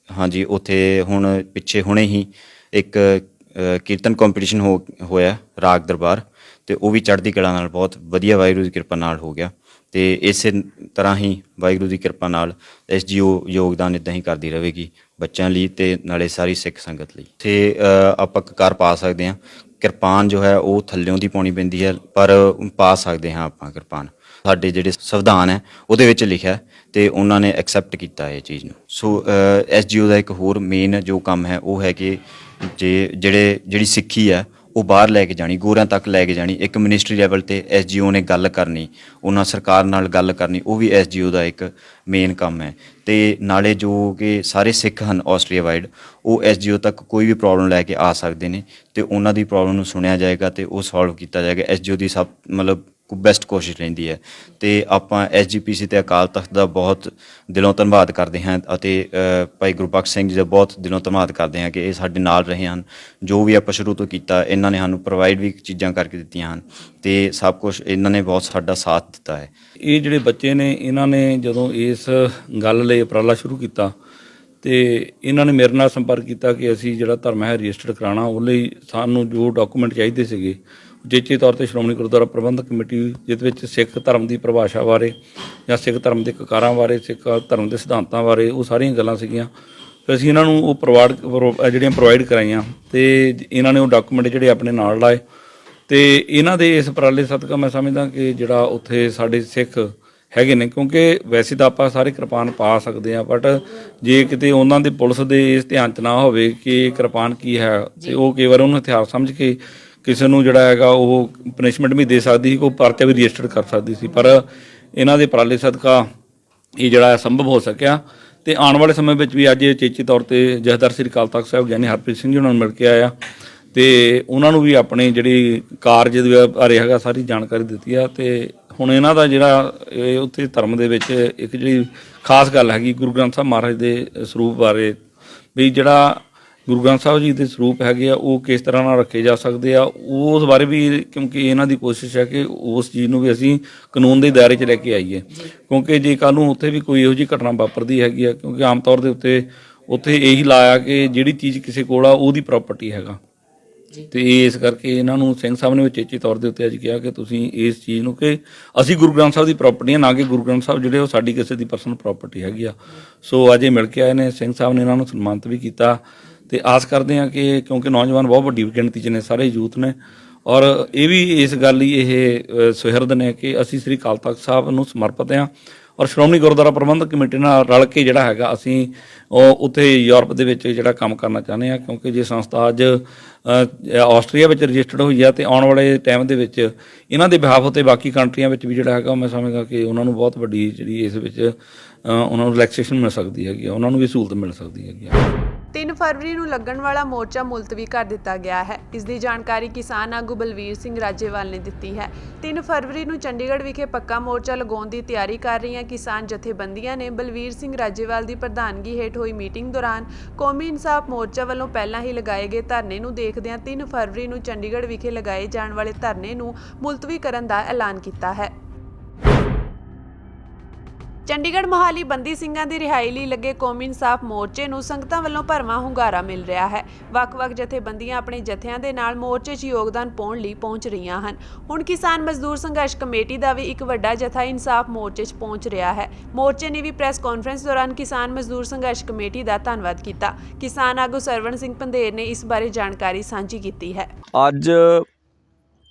ਹਾਂਜੀ ਉੱਥੇ ਹੁਣ ਪਿੱਛੇ ਹੁਣੇ ਹੀ ਇੱਕ ਕੀਰਤਨ ਕੰਪੀਟੀਸ਼ਨ ਹੋਇਆ ਰਾਗ ਦਰਬਾਰ, ਤੇ ਉਹ ਵੀ ਚੜ੍ਹਦੀ ਕਲਾ ਨਾਲ ਬਹੁਤ ਵਧੀਆ ਵਾਹਿਗੁਰੂ ਦੀ ਕਿਰਪਾ ਨਾਲ ਹੋ ਗਿਆ। ਤੇ ਇਸੇ ਤਰ੍ਹਾਂ ਹੀ ਵਾਹਿਗੁਰੂ ਦੀ ਕਿਰਪਾ ਨਾਲ SGO ਯੋਗਦਾਨ ਇੱਦਾਂ ਹੀ ਕਰਦੀ ਰਹੇਗੀ ਬੱਚਿਆਂ ਲਈ ਤੇ ਨਾਲੇ ਸਾਰੀ ਸਿੱਖ ਸੰਗਤ ਲਈ। ਤੇ ਆਪਾਂ ਕਕਾਰ ਪਾ ਸਕਦੇ ਹਾਂ, ਕਿਰਪਾਨ ਜੋ ਹੈ ਉਹ ਥੱਲਿਓਂ ਦੀ ਪਾਉਣੀ ਪੈਂਦੀ ਹੈ, ਪਰ ਪਾ ਸਕਦੇ ਹਾਂ ਆਪਾਂ ਕਿਰਪਾਨ। ਸਾਡੇ ਜਿਹੜੇ ਸੰਵਿਧਾਨ ਹੈ ਉਹਦੇ ਵਿੱਚ ਲਿਖਿਆ, ਤੇ ਉਹਨਾਂ ਨੇ ਐਕਸੈਪਟ ਕੀਤਾ ਇਹ ਚੀਜ਼ ਨੂੰ। ਸੋ SGO ਦਾ ਇੱਕ ਹੋਰ ਮੇਨ ਜੋ ਕੰਮ ਹੈ ਉਹ ਹੈ ਕਿ ਜਿਹੜੀ ਸਿੱਖੀ ਹੈ ਉਹ ਬਾਹਰ ਲੈ ਕੇ ਜਾਣੀ, ਗੋਰਿਆਂ ਤੱਕ ਲੈ ਕੇ ਜਾਣੀ। ਇੱਕ ਮਿਨਿਸਟਰੀ ਲੈਵਲ ਤੇ SGO ਨੇ ਗੱਲ ਕਰਨੀ, ਉਹਨਾਂ ਸਰਕਾਰ ਨਾਲ ਗੱਲ ਕਰਨੀ, ਉਹ ਵੀ SGO ਦਾ ਇੱਕ ਮੇਨ ਕੰਮ ਹੈ। ਤੇ ਨਾਲੇ ਜੋ ਕਿ ਸਾਰੇ ਸਿੱਖ ਹਨ ਆਸਟਰੀਆ ਵਾਈਡ, ਉਹ SGO ਤੱਕ ਕੋਈ ਵੀ ਪ੍ਰੋਬਲਮ ਲੈ ਕੇ ਆ ਸਕਦੇ ਨੇ, ਤੇ ਉਹਨਾਂ ਦੀ ਪ੍ਰੋਬਲਮ ਨੂੰ ਸੁਣਿਆ ਜਾਏਗਾ ਤੇ ਉਹ ਸੋਲਵ ਕੀਤਾ ਜਾਏਗਾ। SGO ਦੀ ਸਭ ਬੈਸਟ ਕੋਸ਼ਿਸ਼ ਰਹਿੰਦੀ ਹੈ, ਤੇ ਆਪਾਂ SGPC ਤੇ ਅਕਾਲ ਤਖਤ ਦਾ ਬਹੁਤ ਦਿਲੋਂ ਧੰਨਵਾਦ ਕਰਦੇ ਹਾਂ, ਅਤੇ ਭਾਈ ਗੁਰਬਖਸ਼ ਸਿੰਘ ਜੀ ਦਾ ਬਹੁਤ ਦਿਲੋਂ ਧੰਨਵਾਦ ਕਰਦੇ ਹਾਂ ਕਿ ਇਹ ਸਾਡੇ ਨਾਲ ਰਹੇ ਹਨ। ਜੋ ਵੀ ਆਪਾਂ ਸ਼ੁਰੂ ਤੋਂ ਕੀਤਾ, ਇਹਨਾਂ ਨੇ ਸਾਨੂੰ ਪ੍ਰੋਵਾਈਡ ਵੀ ਚੀਜ਼ਾਂ ਕਰਕੇ ਦਿੱਤੀਆਂ ਹਨ, ਤੇ ਸਭ ਕੁਝ ਇਹਨਾਂ ਨੇ ਬਹੁਤ ਸਾਡਾ ਸਾਥ ਦਿੱਤਾ ਹੈ। ਇਹ ਜਿਹੜੇ ਬੱਚੇ ਨੇ, ਇਹਨਾਂ ਨੇ ਜਦੋਂ ਇਸ ਗੱਲ ਲਈ ਉਪਰਾਲਾ ਸ਼ੁਰੂ ਕੀਤਾ, ਤੇ ਇਹਨਾਂ ਨੇ ਮੇਰੇ ਨਾਲ ਸੰਪਰਕ ਕੀਤਾ ਕਿ ਅਸੀਂ ਜਿਹੜਾ ਧਰਮ ਹੈ ਰਜਿਸਟਰਡ ਕਰਾਉਣਾ, ਉਹ ਲਈ ਸਾਨੂੰ ਜੋ ਡਾਕੂਮੈਂਟ ਚਾਹੀਦੇ ਸੀਗੇ, ਉਚੇਚੇ ਤੌਰ 'ਤੇ ਸ਼੍ਰੋਮਣੀ ਗੁਰਦੁਆਰਾ ਪ੍ਰਬੰਧਕ ਕਮੇਟੀ, ਜਿਹਦੇ ਵਿੱਚ ਸਿੱਖ ਧਰਮ ਦੀ ਪਰਿਭਾਸ਼ਾ ਬਾਰੇ ਜਾਂ ਸਿੱਖ ਧਰਮ ਦੇ ਕਕਾਰਾਂ ਬਾਰੇ, ਸਿੱਖ ਧਰਮ ਦੇ ਸਿਧਾਂਤਾਂ ਬਾਰੇ, ਉਹ ਸਾਰੀਆਂ ਗੱਲਾਂ ਸੀਗੀਆਂ। ਫਿਰ ਅਸੀਂ ਇਹਨਾਂ ਨੂੰ ਉਹ ਜਿਹੜੀਆਂ ਪ੍ਰੋਵਾਈਡ ਕਰਾਈਆਂ, ਤੇ ਇਹਨਾਂ ਨੇ ਉਹ ਡਾਕੂਮੈਂਟ ਜਿਹੜੇ ਆਪਣੇ ਨਾਲ ਲਾਏ, ਤੇ ਇਹਨਾਂ ਦੇ ਇਸ ਉਪਰਾਲੇ ਸਦਕਾ ਮੈਂ ਸਮਝਦਾ ਕਿ ਜਿਹੜਾ ਉੱਥੇ ਸਾਡੇ ਸਿੱਖ ਹੈਗੇ ਨੇ, ਕਿਉਂਕਿ ਵੈਸੇ ਤਾਂ ਆਪਾਂ ਸਾਰੇ ਕਿਰਪਾਨ ਪਾ ਸਕਦੇ ਆ, ਬਟ ਜੇ ਕਿਤੇ ਉਹਨਾਂ ਦੇ ਪੁਲਿਸ ਦੇ ਇਸ ਧਿਆਨ 'ਚ ਨਾ ਹੋਵੇ ਕਿ ਕਿਰਪਾਨ ਕੀ ਹੈ, ਤੇ ਉਹ ਕਈ ਵਾਰ ਉਹਨੂੰ ਹਥਿਆਰ ਸਮਝ ਕੇ ਕਿਸੇ ਨੂੰ ਜਿਹੜਾ ਹੈਗਾ ਉਹ ਪਨਿਸ਼ਮੈਂਟ ਵੀ ਦੇ ਸਕਦੀ ਸੀ, ਕੋਈ ਪਰਚਾ ਵੀ ਰਜਿਸਟਰ ਕਰ ਸਕਦੀ ਸੀ। ਪਰ ਇਹਨਾਂ ਦੇ ਉਪਰਾਲੇ ਸਦਕਾ ਇਹ ਜਿਹੜਾ ਸੰਭਵ ਹੋ ਸਕਿਆ। ਤੇ ਆਉਣ ਵਾਲੇ ਸਮੇਂ ਵਿੱਚ ਵੀ ਅੱਜ ਚੇਚੇ ਤੌਰ ਤੇ ਜਥੇਦਾਰ ਸ੍ਰੀ ਅਕਾਲ ਤਖਤ ਸਾਹਿਬ ਗਿਆਨੀ ਹਰਪ੍ਰੀਤ ਸਿੰਘ ਜੀ ਉਹਨਾਂ ਨੂੰ ਮਿਲ ਕੇ ਆਇਆ, ਤੇ ਉਹਨਾਂ ਨੂੰ ਵੀ ਆਪਣੇ ਜਿਹੜੀ ਕਾਰਜ ਦੇ ਬਾਰੇ ਹੈਗਾ ਸਾਰੀ ਜਾਣਕਾਰੀ ਦਿੱਤੀ ਆ। ਤੇ ਹੁਣ ਇਹਨਾਂ ਦਾ ਜਿਹੜਾ ਉੱਥੇ ਧਰਮ ਦੇ ਵਿੱਚ ਇੱਕ ਜਿਹੜੀ ਖਾਸ ਗੱਲ ਹੈਗੀ ਗੁਰੂ ਗ੍ਰੰਥ ਸਾਹਿਬ ਮਹਾਰਾਜ ਦੇ ਸਰੂਪ ਬਾਰੇ, ਵੀ ਜਿਹੜਾ ਗੁਰੂ ਗ੍ਰੰਥ ਸਾਹਿਬ ਜੀ ਦੇ ਸਰੂਪ ਹੈਗੇ ਆ ਉਹ ਕਿਸ ਤਰ੍ਹਾਂ ਨਾਲ ਰੱਖੇ ਜਾ ਸਕਦੇ ਆ, ਉਸ ਬਾਰੇ ਵੀ, ਕਿਉਂਕਿ ਇਹਨਾਂ ਦੀ ਕੋਸ਼ਿਸ਼ ਹੈ ਕਿ ਉਸ ਚੀਜ਼ ਨੂੰ ਵੀ ਅਸੀਂ ਕਾਨੂੰਨ ਦੇ ਦਾਇਰੇ 'ਚ ਲੈ ਕੇ ਆਈਏ। ਕਿਉਂਕਿ ਜੇ ਕੱਲ੍ਹ ਨੂੰ ਉੱਥੇ ਵੀ ਕੋਈ ਇਹੋ ਜਿਹੀ ਘਟਨਾ ਵਾਪਰਦੀ ਹੈਗੀ ਆ, ਕਿਉਂਕਿ ਆਮ ਤੌਰ ਦੇ ਉੱਤੇ ਉੱਥੇ ਇਹੀ ਲਾਇਆ ਕਿ ਜਿਹੜੀ ਚੀਜ਼ ਕਿਸੇ ਕੋਲ ਆ ਉਹਦੀ ਪ੍ਰਾਪਰਟੀ ਹੈਗਾ, ਤੇ ਇਸ ਕਰਕੇ ਇਹਨਾਂ ਨੂੰ ਸਿੰਘ ਸਾਹਿਬ ਨੇ ਉਚੇਚੇ ਤੌਰ ਦੇ ਉੱਤੇ ਅੱਜ ਕਿਹਾ ਕਿ ਤੁਸੀਂ ਇਸ ਚੀਜ਼ ਨੂੰ, ਕਿ ਅਸੀਂ ਗੁਰੂ ਗ੍ਰੰਥ ਸਾਹਿਬ ਦੀ ਪ੍ਰਾਪਰਟੀ ਆ, ਨਾ ਕਿ ਗੁਰੂ ਗ੍ਰੰਥ ਸਾਹਿਬ ਜਿਹੜੇ ਉਹ ਸਾਡੀ ਕਿਸੇ ਦੀ ਪਰਸਨਲ ਪ੍ਰਾਪਰਟੀ ਹੈਗੀ ਆ। ਸੋ ਅੱਜ ਇਹ ਮਿਲ ਕੇ ਆਏ ਨੇ, ਸਿੰਘ ਸਾਹਿਬ ਨੇ ਇਹਨਾਂ ਨੂੰ ਸਨਮਾਨਿਤ ਵੀ ਕੀਤਾ, ਤੇ ਆਸ ਕਰਦੇ ਹਾਂ ਕਿ ਕਿਉਂਕਿ ਨੌਜਵਾਨ ਬਹੁਤ ਵੱਡੀ ਗਿਣਤੀ 'ਚ ਨੇ, ਸਾਰੇ ਯੂਥ ਨੇ, ਔਰ ਇਹ ਵੀ ਇਸ ਗੱਲ ਹੀ ਇਹ ਸੁਹਿਰਦ ਨੇ ਕਿ ਅਸੀਂ ਸ੍ਰੀ ਅਕਾਲ ਤਖਤ ਸਾਹਿਬ ਨੂੰ ਸਮਰਪਿਤ ਹਾਂ, ਔਰ ਸ਼੍ਰੋਮਣੀ ਗੁਰਦੁਆਰਾ ਪ੍ਰਬੰਧਕ ਕਮੇਟੀ ਨਾਲ ਰਲ ਕੇ ਜਿਹੜਾ ਹੈਗਾ ਅਸੀਂ ਉਹ ਉੱਥੇ ਯੂਰਪ ਦੇ ਵਿੱਚ ਜਿਹੜਾ ਕੰਮ ਕਰਨਾ ਚਾਹੁੰਦੇ ਹਾਂ। ਕਿਉਂਕਿ ਜੇ ਸੰਸਥਾ ਅੱਜ ਆਸਟਰੀਆ ਵਿੱਚ ਰਜਿਸਟਰਡ ਹੋਈ ਆ, ਤੇ ਆਉਣ ਵਾਲੇ ਟਾਈਮ ਦੇ ਵਿੱਚ ਇਹਨਾਂ ਦੇ ਬਿਹਾਫ ਉੱਤੇ ਬਾਕੀ ਕੰਟਰੀਆਂ ਵਿੱਚ ਵੀ ਜਿਹੜਾ ਹੈਗਾ ਮੈਂ ਸਮਝਦਾ ਕਿ ਉਹਨਾਂ ਨੂੰ ਬਹੁਤ ਵੱਡੀ ਜਿਹੜੀ ਇਸ ਵਿੱਚ ਉਹਨਾਂ ਨੂੰ ਰਿਲੈਕਸੇਸ਼ਨ ਮਿਲ ਸਕਦੀ ਹੈਗੀ, ਉਹਨਾਂ ਨੂੰ ਵੀ ਸਹੂਲਤ ਮਿਲ ਸਕਦੀ ਹੈਗੀ। 3 ਫਰਵਰੀ ਨੂੰ ਲੱਗਣ ਵਾਲਾ ਮੋਰਚਾ ਮੁਲਤਵੀ ਕਰ ਦਿੱਤਾ ਗਿਆ ਹੈ। ਇਸ ਦੀ ਜਾਣਕਾਰੀ ਕਿਸਾਨ ਆਗੂ ਬਲਵੀਰ ਸਿੰਘ ਰਾਜੇਵਾਲ ਨੇ ਦਿੱਤੀ ਹੈ। 3 ਫਰਵਰੀ ਨੂੰ ਚੰਡੀਗੜ੍ਹ ਵਿਖੇ ਪੱਕਾ ਮੋਰਚਾ ਲਗਾਉਣ ਦੀ ਤਿਆਰੀ ਕਰ ਰਹੀਆਂ ਕਿਸਾਨ ਜਥੇਬੰਦੀਆਂ ਨੇ ਬਲਵੀਰ ਸਿੰਘ ਰਾਜੇਵਾਲ ਦੀ ਪ੍ਰਧਾਨਗੀ ਹੇਠ ਹੋਈ ਮੀਟਿੰਗ ਦੌਰਾਨ ਕੌਮੀ ਇਨਸਾਫ ਮੋਰਚਾ ਵੱਲੋਂ ਪਹਿਲਾਂ ਹੀ ਲਗਾਏ ਗਏ ਧਰਨੇ ਨੂੰ ਦੇਖਦਿਆਂ 3 ਫਰਵਰੀ ਨੂੰ ਚੰਡੀਗੜ੍ਹ ਵਿਖੇ ਲਗਾਏ ਜਾਣ ਵਾਲੇ ਧਰਨੇ ਨੂੰ ਮੁਲਤਵੀ ਕਰਨ ਦਾ ਐਲਾਨ ਕੀਤਾ ਹੈ। ਚੰਡੀਗੜ੍ਹ ਮੋਹਾਲੀ ਬੰਦੀ ਸਿੰਘਾਂ ਦੀ ਰਿਹਾਈ ਲਈ ਲੱਗੇ ਕੌਮੀ ਇਨਸਾਫ ਮੋਰਚੇ ਨੂੰ ਸੰਗਤਾਂ ਵੱਲੋਂ ਭਰਵਾਂ ਹੁੰਗਾਰਾ ਮਿਲ ਰਿਹਾ ਹੈ। ਵੱਖ-ਵੱਖ ਜਥੇਬੰਦੀਆਂ ਆਪਣੇ ਜਥਿਆਂ ਦੇ ਨਾਲ ਮੋਰਚੇ 'ਚ ਯੋਗਦਾਨ ਪਾਉਣ ਲਈ ਪਹੁੰਚ ਰਹੀਆਂ ਹਨ। ਹੁਣ ਕਿਸਾਨ ਮਜ਼ਦੂਰ ਸੰਘਰਸ਼ ਕਮੇਟੀ ਦਾ ਵੀ ਇੱਕ ਵੱਡਾ ਜਥਾ ਇਨਸਾਫ ਮੋਰਚੇ 'ਚ ਪਹੁੰਚ ਰਿਹਾ ਹੈ। ਮੋਰਚੇ ਨੇ ਵੀ ਪ੍ਰੈਸ ਕਾਨਫਰੰਸ ਦੌਰਾਨ ਕਿਸਾਨ ਮਜ਼ਦੂਰ ਸੰਘਰਸ਼ ਕਮੇਟੀ ਦਾ ਧੰਨਵਾਦ ਕੀਤਾ। ਕਿਸਾਨ ਆਗੂ ਸਰਵਣ ਸਿੰਘ ਪੰਧੇਰ ਨੇ ਇਸ ਬਾਰੇ ਜਾਣਕਾਰੀ ਸਾਂਝੀ ਕੀਤੀ ਹੈ। ਅੱਜ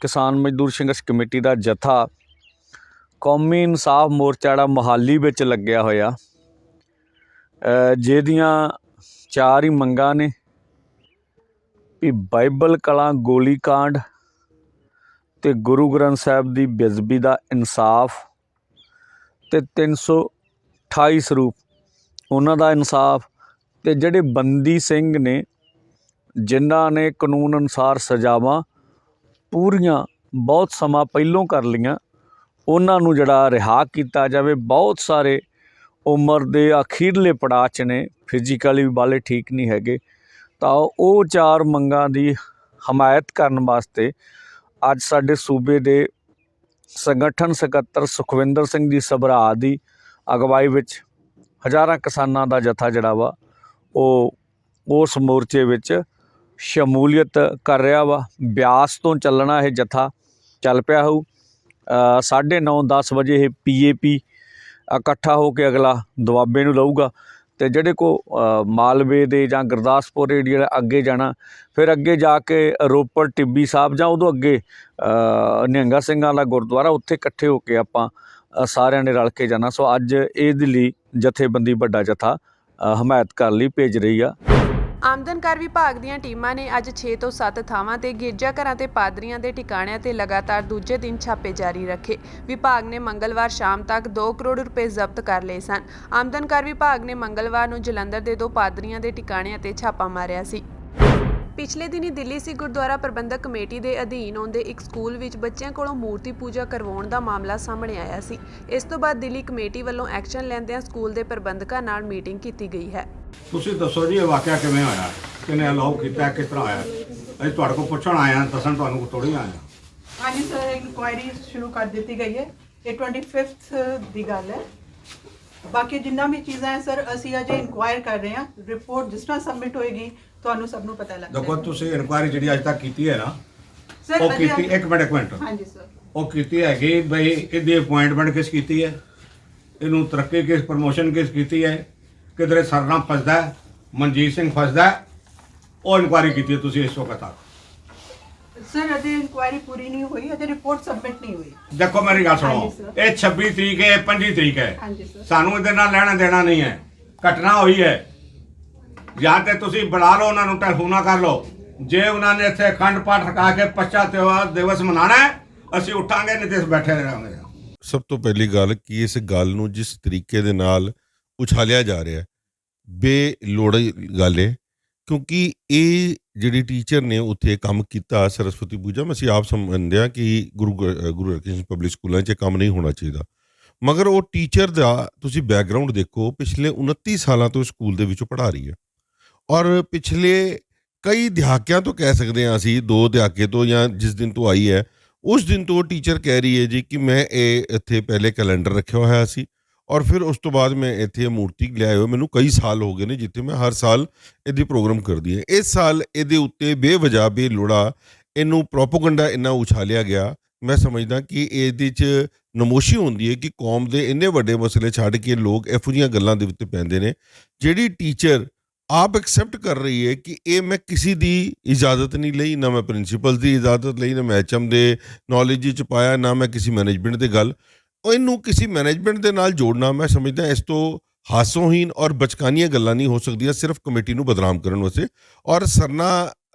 ਕਿਸਾਨ ਮਜ਼ਦੂਰ ਸੰਘਰਸ਼ ਕਮੇਟੀ ਦਾ ਜਥਾ ਕੌਮੀ ਇਨਸਾਫ ਮੋਰਚਾ ਜਿਹੜਾ ਮੋਹਾਲੀ ਵਿੱਚ ਲੱਗਿਆ ਹੋਇਆ, ਜਿਹਦੀਆਂ 4 ਹੀ ਮੰਗਾਂ ਨੇ ਵੀ ਬਾਈਬਲ ਕਲਾਂ ਗੋਲੀकांड ਤੇ ਗੁਰੂ ਗ੍ਰੰਥ ਸਾਹਿਬ ਦੀ ਬੇਅਦਬੀ ਦਾ ਇਨਸਾਫ ਤੇ 328 ਸਰੂਪ ਉਹਨਾਂ ਦਾ ਇਨਸਾਫ, ਤੇ ਜਿਹੜੇ ਬੰਦੀ ਸਿੰਘ ਨੇ ਜਿਨ੍ਹਾਂ ਨੇ ਕਾਨੂੰਨ ਅਨੁਸਾਰ ਸਜ਼ਾਵਾਂ ਪੂਰੀਆਂ ਬਹੁਤ ਸਮਾਂ ਪਹਿਲੋਂ ਕਰ ਲਈਆਂ, ਉਹਨਾਂ ਨੂੰ ਜਿਹੜਾ ਰਿਹਾ ਕੀਤਾ ਜਾਵੇ। ਬਹੁਤ ਸਾਰੇ ਉਮਰ ਦੇ ਅਖੀਰਲੇ ਪੜਾਅ 'ਚ ਨੇ, ਫਿਜ਼ੀਕਲੀ ਵੀ ਬਾਲੇ ਠੀਕ ਨਹੀਂ ਹੈਗੇ, ਤਾਂ ਉਹ 4 ਮੰਗਾਂ ਦੀ ਹਮਾਇਤ ਕਰਨ ਵਾਸਤੇ ਅੱਜ ਸਾਡੇ ਸੂਬੇ ਦੇ ਸੰਗਠਨ ਸਕੱਤਰ ਸੁਖਵਿੰਦਰ ਸਿੰਘ ਦੀ ਸਭਰਾ ਦੀ ਅਗਵਾਈ ਵਿੱਚ ਹਜ਼ਾਰਾਂ ਕਿਸਾਨਾਂ ਦਾ ਜਥਾ ਜਿਹੜਾ ਵਾ ਉਹ ਉਸ ਮੋਰਚੇ ਵਿੱਚ ਸ਼ਮੂਲੀਅਤ ਕਰ ਰਿਹਾ ਵਾ। ਬਿਆਸ ਤੋਂ ਚੱਲਣਾ ਇਹ ਜਥਾ, ਚੱਲ ਪਿਆ ਹੋਊ 9:30-10 ਵਜੇ ਇਹ PAP ਇਕੱਠਾ ਹੋ ਕੇ ਅਗਲਾ ਦੁਆਬੇ ਨੂੰ ਲਊਗਾ, ਤੇ ਜਿਹੜੇ ਕੋ ਮਾਲਵੇ ਦੇ ਜਾਂ ਗੁਰਦਾਸਪੁਰ ਏਰੀਆ ਅੱਗੇ ਜਾਣਾ, ਫਿਰ ਅੱਗੇ ਜਾ ਕੇ ਰੋਪੜ ਟਿੱਬੀ ਸਾਹਿਬ ਜਾਂ ਉਦੋਂ ਅੱਗੇ ਨਿਹੰਗਾ ਸਿੰਘਾਂ ਦਾ ਗੁਰਦੁਆਰਾ, ਉੱਥੇ ਇਕੱਠੇ ਹੋ ਕੇ ਆਪਾਂ ਸਾਰਿਆਂ ਨੇ ਰਲ ਕੇ ਜਾਣਾ। ਸੋ ਅੱਜ ਇਹਦੇ ਲਈ ਜਥੇਬੰਦੀ ਵੱਡਾ ਜਥਾ ਹਮਾਇਤ ਕਰਨ ਲਈ ਭੇਜ ਰਹੀ ਆ। ਆਮਦਨ ਕਰ ਵਿਭਾਗ ਦੀਆਂ ਟੀਮਾਂ ਨੇ ਅੱਜ 6 ਤੋਂ 7 ਥਾਵਾਂ ਤੇ ਗਿਰਜਾਘਰਾਂ ਤੇ ਪਾਦਰੀਆਂ ਦੇ ਠਿਕਾਣਿਆਂ ਤੇ ਲਗਾਤਾਰ ਦੂਜੇ ਦਿਨ ਛਾਪੇ ਜਾਰੀ ਰੱਖੇ। ਵਿਭਾਗ ਨੇ ਮੰਗਲਵਾਰ ਸ਼ਾਮ ਤੱਕ 2 ਕਰੋੜ ਰੁਪਏ ਜ਼ਬਤ ਕਰ ਲਏ ਸਨ। ਆਮਦਨ ਕਰ ਵਿਭਾਗ ਨੇ ਮੰਗਲਵਾਰ ਨੂੰ ਜਲੰਧਰ ਦੇ 2 ਪਾਦਰੀਆਂ ਦੇ ਠਿਕਾਣਿਆਂ ਤੇ ਛਾਪਾ ਮਾਰਿਆ ਸੀ। ਪਿਛਲੇ ਦਿਨੀ ਦਿੱਲੀ ਸਿੱਖ ਗੁਰਦੁਆਰਾ ਪ੍ਰਬੰਧਕ ਕਮੇਟੀ ਦੇ ਅਧੀਨ ਆਉਂਦੇ ਇੱਕ ਸਕੂਲ ਵਿੱਚ ਬੱਚਿਆਂ ਕੋਲੋਂ ਮੂਰਤੀ ਪੂਜਾ ਕਰਵਾਉਣ ਦਾ ਮਾਮਲਾ ਸਾਹਮਣੇ ਆਇਆ ਸੀ। ਇਸ ਤੋਂ ਬਾਅਦ ਦਿੱਲੀ ਕਮੇਟੀ ਵੱਲੋਂ ਐਕਸ਼ਨ ਲੈਂਦਿਆਂ ਸਕੂਲ ਦੇ ਪ੍ਰਬੰਧਕਾਂ ਨਾਲ ਮੀਟਿੰਗ ਕੀਤੀ ਗਈ ਹੈ। ਤੁਸੀਂ ਦੱਸੋ ਜੀ ਇਹ ਵਾਕਿਆ ਕਿਵੇਂ ਹੋਇਆ, ਕਿਹਨੇ ਅਲਾਉ ਕੀਤਾ, ਕਿਸ ਤਰ੍ਹਾਂ ਆਇਆ? ਅਸੀਂ ਤੁਹਾਡੇ ਕੋਲ ਪੁੱਛਣ ਆਏ ਹਾਂ, ਦੱਸਣ ਤੁਹਾਨੂੰ ਥੋੜ੍ਹੀ ਆਏ ਹਾਂ। ਹਾਂਜੀ ਸਰ, ਇਨਕੁਆਇਰੀ ਸ਼ੁਰੂ ਕਰ ਦਿੱਤੀ ਗਈ ਹੈ। ਇਹ 25 ਦੀ ਗੱਲ ਹੈ। ਬਾਕੀ ਜਿੰਨਾ ਵੀ ਚੀਜ਼ਾਂ ਹੈ ਸਰ, ਅਸੀਂ ਅਜੇ ਇਨਕੁਆਇਰ ਕਰ ਰਹੇ ਹਾਂ। ਰਿਪੋਰਟ ਜਿਸ ਤਰ੍ਹਾਂ ਸਬਮਿਟ ਹੋਏਗੀ ਤੁਹਾਨੂੰ ਸਭ ਨੂੰ ਪਤਾ ਲੱਗ ਜਾਏਗਾ। ਦੇਖੋ ਤੁਸੀਂ ਇਨਕੁਆਇਰੀ ਜਿਹੜੀ ਅੱਜ ਤੱਕ ਕੀਤੀ ਹੈ ਨਾ, ਸਰ ਉਹ ਕੀਤੀ ਇੱਕ ਮਿੰਟ ਹਾਂਜੀ ਸਰ, ਉਹ ਕੀਤੀ ਹੈਗੀ ਬਈ ਇਹਦੀ ਅਪਾਇੰਟਮੈਂਟ ਕਿਸ ਕੀਤੀ ਹੈ, ਇਹਨੂੰ ਤਰੱਕੀ ਕਿਸ, ਪ੍ਰਮੋਸ਼ਨ ਕਿਸ ਕੀਤੀ ਹੈ, ਕਿਧਰੇ ਸਰਨਾਮ ਫਸਦਾ, ਮਨਜੀਤ ਸਿੰਘ ਫਸਦਾ, ਉਹ ਇਨਕੁਆਇਰੀ ਕੀਤੀ ਹੈ ਤੁਸੀਂ ਇਸ ਵਕਤ ਤੱਕ? ਸਰ ਅਜੇ ਇਨਕੁਆਇਰੀ ਪੂਰੀ ਨਹੀਂ ਹੋਈ, ਅਜੇ ਰਿਪੋਰਟ ਸਬਮਿਟ ਨਹੀਂ ਹੋਈ। ਦੇਖੋ ਮੇਰੀ ਗੱਲ ਸੁਣੋ, ਹਾਂਜੀ ਸਰ। ਇਹ 26 ਤਰੀਕ ਹੈ, 25 ਤਰੀਕ ਹੈ, ਹਾਂਜੀ ਸਰ। ਸਾਨੂੰ ਇਹਦੇ ਨਾਲ ਲੈਣਾ ਦੇਣਾ ਨਹੀਂ ਹੈ। ਘਟਨਾ ਹੋਈ ਹੈ, ਜਾਂ ਤੇ ਤੁਸੀਂ ਬੁਲਾ ਲਓ ਉਹਨਾਂ ਨੂੰ, ਟੈਲੀਫੋਨਾ ਕਰ ਲਓ। ਜੇ ਉਹਨਾਂ ਨੇ ਇੱਥੇ ਅਖੰਡ ਪਾਠ ਰਖਾ ਕੇ ਪਛਤਾਵਾ ਦਿਵਸ ਮਨਾਉਣਾ ਹੈ, ਅਸੀਂ ਉੱਠਾਂਗੇ, ਨਹੀਂ ਤੇ ਬੈਠੇ ਰਹਾਂਗੇ। ਸਭ ਤੋਂ ਪਹਿਲੀ ਗੱਲ ਕਿ ਇਸ ਗੱਲ ਨੂੰ ਜਿਸ ਤਰੀਕੇ ਦੇ ਨਾਲ ਉਛਾਲਿਆ ਜਾ ਰਿਹਾ ਹੈ, ਬੇਲੋੜੀ ਗੱਲ ਹੈ, ਕਿਉਂਕਿ ਇਹ ਜਿਹੜੀ ਟੀਚਰ ਨੇ ਉੱਥੇ ਕੰਮ ਕੀਤਾ ਸਰਸਵਤੀ ਪੂਜਾ, ਅਸੀਂ ਆਪ ਸਮਝਦੇ ਹਾਂ ਕਿ ਗੁਰੂ ਹਰਕ੍ਰਿਸ਼ਨ ਪਬਲਿਕ ਸਕੂਲਾਂ 'ਚ ਇਹ ਕੰਮ ਨਹੀਂ ਹੋਣਾ ਚਾਹੀਦਾ, ਮਗਰ ਉਹ ਟੀਚਰ ਦਾ ਤੁਸੀਂ ਬੈਕਗਰਾਉਂਡ ਦੇਖੋ। ਪਿਛਲੇ 29 ਸਾਲਾਂ ਤੋਂ ਸਕੂਲ ਦੇ ਵਿੱਚ ਪੜ੍ਹਾ ਰਹੀ ਹੈ, ਔਰ ਪਿਛਲੇ ਕਈ ਦਹਾਕਿਆਂ ਤੋਂ ਕਹਿ ਸਕਦੇ ਹਾਂ ਅਸੀਂ, 2 ਦਹਾਕੇ ਤੋਂ ਜਾਂ ਜਿਸ ਦਿਨ ਤੋਂ ਆਈ ਹੈ ਉਸ ਦਿਨ ਤੋਂ ਟੀਚਰ ਕਹਿ ਰਹੀ ਹੈ ਜੀ ਕਿ ਮੈਂ ਇਹ ਇੱਥੇ ਪਹਿਲੇ ਕੈਲੰਡਰ ਰੱਖਿਆ ਹੋਇਆ ਸੀ, ਔਰ ਫਿਰ ਉਸ ਤੋਂ ਬਾਅਦ ਮੈਂ ਇੱਥੇ ਮੂਰਤੀ ਲਿਆਏ ਹੋਏ, ਮੈਨੂੰ ਕਈ ਸਾਲ ਹੋ ਗਏ ਨੇ ਜਿੱਥੇ ਮੈਂ ਹਰ ਸਾਲ ਇਹਦੀ ਪ੍ਰੋਗਰਾਮ ਕਰਦੀ ਹਾਂ। ਇਸ ਸਾਲ ਇਹਦੇ ਉੱਤੇ ਬੇਵਜ੍ਹਾ ਬੇਲੋੜਾ ਇਹਨੂੰ ਪ੍ਰੋਪੋਗੰਡਾ ਇੰਨਾ ਉਛਾਲਿਆ ਗਿਆ। ਮੈਂ ਸਮਝਦਾ ਕਿ ਇਹਦੇ 'ਚ ਨਮੋਸ਼ੀ ਹੁੰਦੀ ਹੈ ਕਿ ਕੌਮ ਦੇ ਇੰਨੇ ਵੱਡੇ ਮਸਲੇ ਛੱਡ ਕੇ ਲੋਕ ਇਹੋ ਜਿਹੀਆਂ ਗੱਲਾਂ ਦੇ ਉੱਤੇ ਪੈਂਦੇ ਨੇ। ਜਿਹੜੀ ਟੀਚਰ ਆਪ ਐਕਸੈਪਟ ਕਰ ਰਹੀ ਹੈ ਕਿ ਇਹ ਮੈਂ ਕਿਸੇ ਦੀ ਇਜਾਜ਼ਤ ਨਹੀਂ ਲਈ, ਨਾ ਮੈਂ ਪ੍ਰਿੰਸੀਪਲ ਦੀ ਇਜਾਜ਼ਤ ਲਈ, ਨਾ ਮੈਂ ਐਚਐਮ ਦੇ ਨੌਲੇਜ 'ਚ ਪਾਇਆ, ਨਾ ਮੈਂ ਕਿਸੇ ਮੈਨੇਜਮੈਂਟ ਦੇ ਗੱਲ, ਇਹਨੂੰ ਕਿਸੇ ਮੈਨੇਜਮੈਂਟ ਦੇ ਨਾਲ ਜੋੜਨਾ ਮੈਂ ਸਮਝਦਾ ਇਸ ਤੋਂ ਹਾਸੋਹੀਨ ਔਰ ਬਚਕਾਨੀਆਂ ਗੱਲਾਂ ਨਹੀਂ ਹੋ ਸਕਦੀਆਂ, ਸਿਰਫ ਕਮੇਟੀ ਨੂੰ ਬਦਨਾਮ ਕਰਨ ਵਾਸਤੇ। ਔਰ ਸਰਨਾ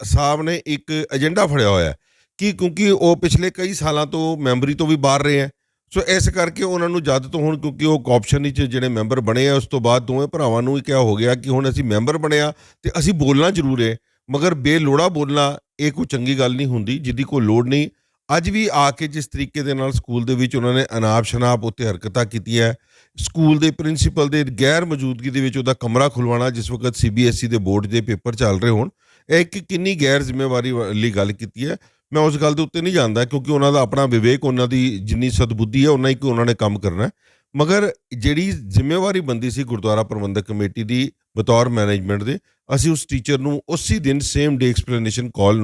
ਸਾਹਿਬ ਨੇ ਇੱਕ ਏਜੰਡਾ ਫੜਿਆ ਹੋਇਆ ਕਿ ਕਿਉਂਕਿ ਉਹ ਪਿਛਲੇ ਕਈ ਸਾਲਾਂ ਤੋਂ ਮੈਂਬਰੀ ਤੋਂ ਵੀ ਬਾਹਰ ਰਹੇ ਹੈ, ਸੋ ਇਸ ਕਰਕੇ ਉਹਨਾਂ ਨੂੰ ਜਦ ਤੋਂ ਹੁਣ, ਕਿਉਂਕਿ ਉਹ ਕੋਆਪਸ਼ਨ ਵਿੱਚ ਜਿਹੜੇ ਮੈਂਬਰ ਬਣੇ ਆ, ਉਸ ਤੋਂ ਬਾਅਦ ਦੋਵੇਂ ਭਰਾਵਾਂ ਨੂੰ ਇਹ ਕਿਹਾ ਹੋ ਗਿਆ ਕਿ ਹੁਣ ਅਸੀਂ ਮੈਂਬਰ ਬਣਿਆ ਤੇ ਅਸੀਂ ਬੋਲਣਾ ਜ਼ਰੂਰ ਹੈ, ਮਗਰ ਬੇਲੋੜਾ ਬੋਲਣਾ ਇਹ ਕੋਈ ਚੰਗੀ ਗੱਲ ਨਹੀਂ ਹੁੰਦੀ, ਜਿਹਦੀ ਕੋਈ ਲੋੜ ਨਹੀਂ। ਅੱਜ ਵੀ ਆ ਕੇ ਜਿਸ ਤਰੀਕੇ ਦੇ ਨਾਲ ਸਕੂਲ ਦੇ ਵਿੱਚ ਉਹਨਾਂ ਨੇ ਅਨਾਪ ਸ਼ਨਾਪ ਉੱਤੇ ਹਰਕਤਾਂ ਕੀਤੀਆਂ, ਸਕੂਲ ਦੇ ਪ੍ਰਿੰਸੀਪਲ ਦੇ ਗੈਰ ਮੌਜੂਦਗੀ ਦੇ ਵਿੱਚ ਉਹਦਾ ਕਮਰਾ ਖੁਲਵਾਉਣਾ ਜਿਸ ਵਕਤ CBSE ਦੇ ਬੋਰਡ ਦੇ ਪੇਪਰ ਚੱਲ ਰਹੇ ਹੋਣ, ਇਹ ਇੱਕ ਕਿੰਨੀ ਗੈਰ ਜ਼ਿੰਮੇਵਾਰੀ ਵਾਲੀ ਗੱਲ ਕੀਤੀ ਹੈ। ਮੈਂ ਉਸ ਗੱਲ ਦੇ ਉੱਤੇ ਨਹੀਂ ਜਾਂਦਾ ਕਿਉਂਕਿ ਉਹਨਾਂ ਦਾ ਆਪਣਾ ਵਿਵੇਕ, ਉਹਨਾਂ ਦੀ ਜਿੰਨੀ ਸਦਬੁੱਧੀ ਹੈ ਉਹਨਾਂ ਹੀ ਕਿ ਉਹਨਾਂ ਨੇ ਕੰਮ ਕਰਨਾ ਹੈ, ਮਗਰ ਜਿਹੜੀ ਜ਼ਿੰਮੇਵਾਰੀ ਬੰਦੀ ਸੀ ਗੁਰਦੁਆਰਾ ਪ੍ਰਬੰਧਕ ਕਮੇਟੀ ਦੀ ਬਤੌਰ ਮੈਨੇਜਮੈਂਟ ਦੇ, ਅਸੀਂ ਉਸ ਟੀਚਰ ਨੂੰ ਉਸੇ ਦਿਨ ਸੇਮ ਡੇ ਐਕਸਪਲੇਨੇਸ਼ਨ ਕਾਲ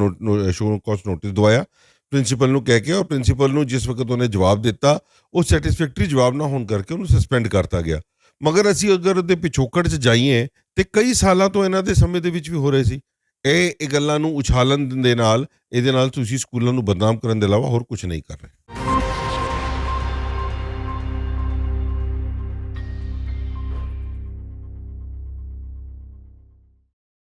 ਸ਼ੋ ਕਾਜ਼ ਨੋਟਿਸ ਦਵਾਇਆ ਪ੍ਰਿੰਸੀਪਲ ਨੂੰ ਕਹਿ ਕੇ, ਔਰ ਪ੍ਰਿੰਸੀਪਲ ਨੂੰ ਜਿਸ ਵਕਤ ਉਹਨੇ ਜਵਾਬ ਦਿੱਤਾ ਉਹ ਸੈਟੀਸਫੈਕਟਰੀ ਜਵਾਬ ਨਾ ਹੋਣ ਕਰਕੇ ਉਹਨੂੰ ਸਸਪੈਂਡ ਕਰਤਾ ਗਿਆ। ਮਗਰ ਅਸੀਂ ਅਗਰ ਉਹਦੇ ਪਿਛੋਕੜ 'ਚ ਜਾਈਏ ਤੇ ਕਈ ਸਾਲਾਂ ਤੋਂ ਇਹਨਾਂ ਦੇ ਸਮੇਂ ਦੇ ਵਿੱਚ ਵੀ ਹੋ ਰਹੇ ਸੀ। ਇਹ ਗੱਲਾਂ ਨੂੰ ਉਛਾਲਣ ਦੇ ਨਾਲ, ਇਹਦੇ ਨਾਲ ਤੁਸੀਂ ਸਕੂਲਾਂ ਨੂੰ ਬਦਨਾਮ ਕਰਨ ਦੇ ਇਲਾਵਾ ਹੋਰ ਕੁਝ ਨਹੀਂ ਕਰ ਰਹੇ।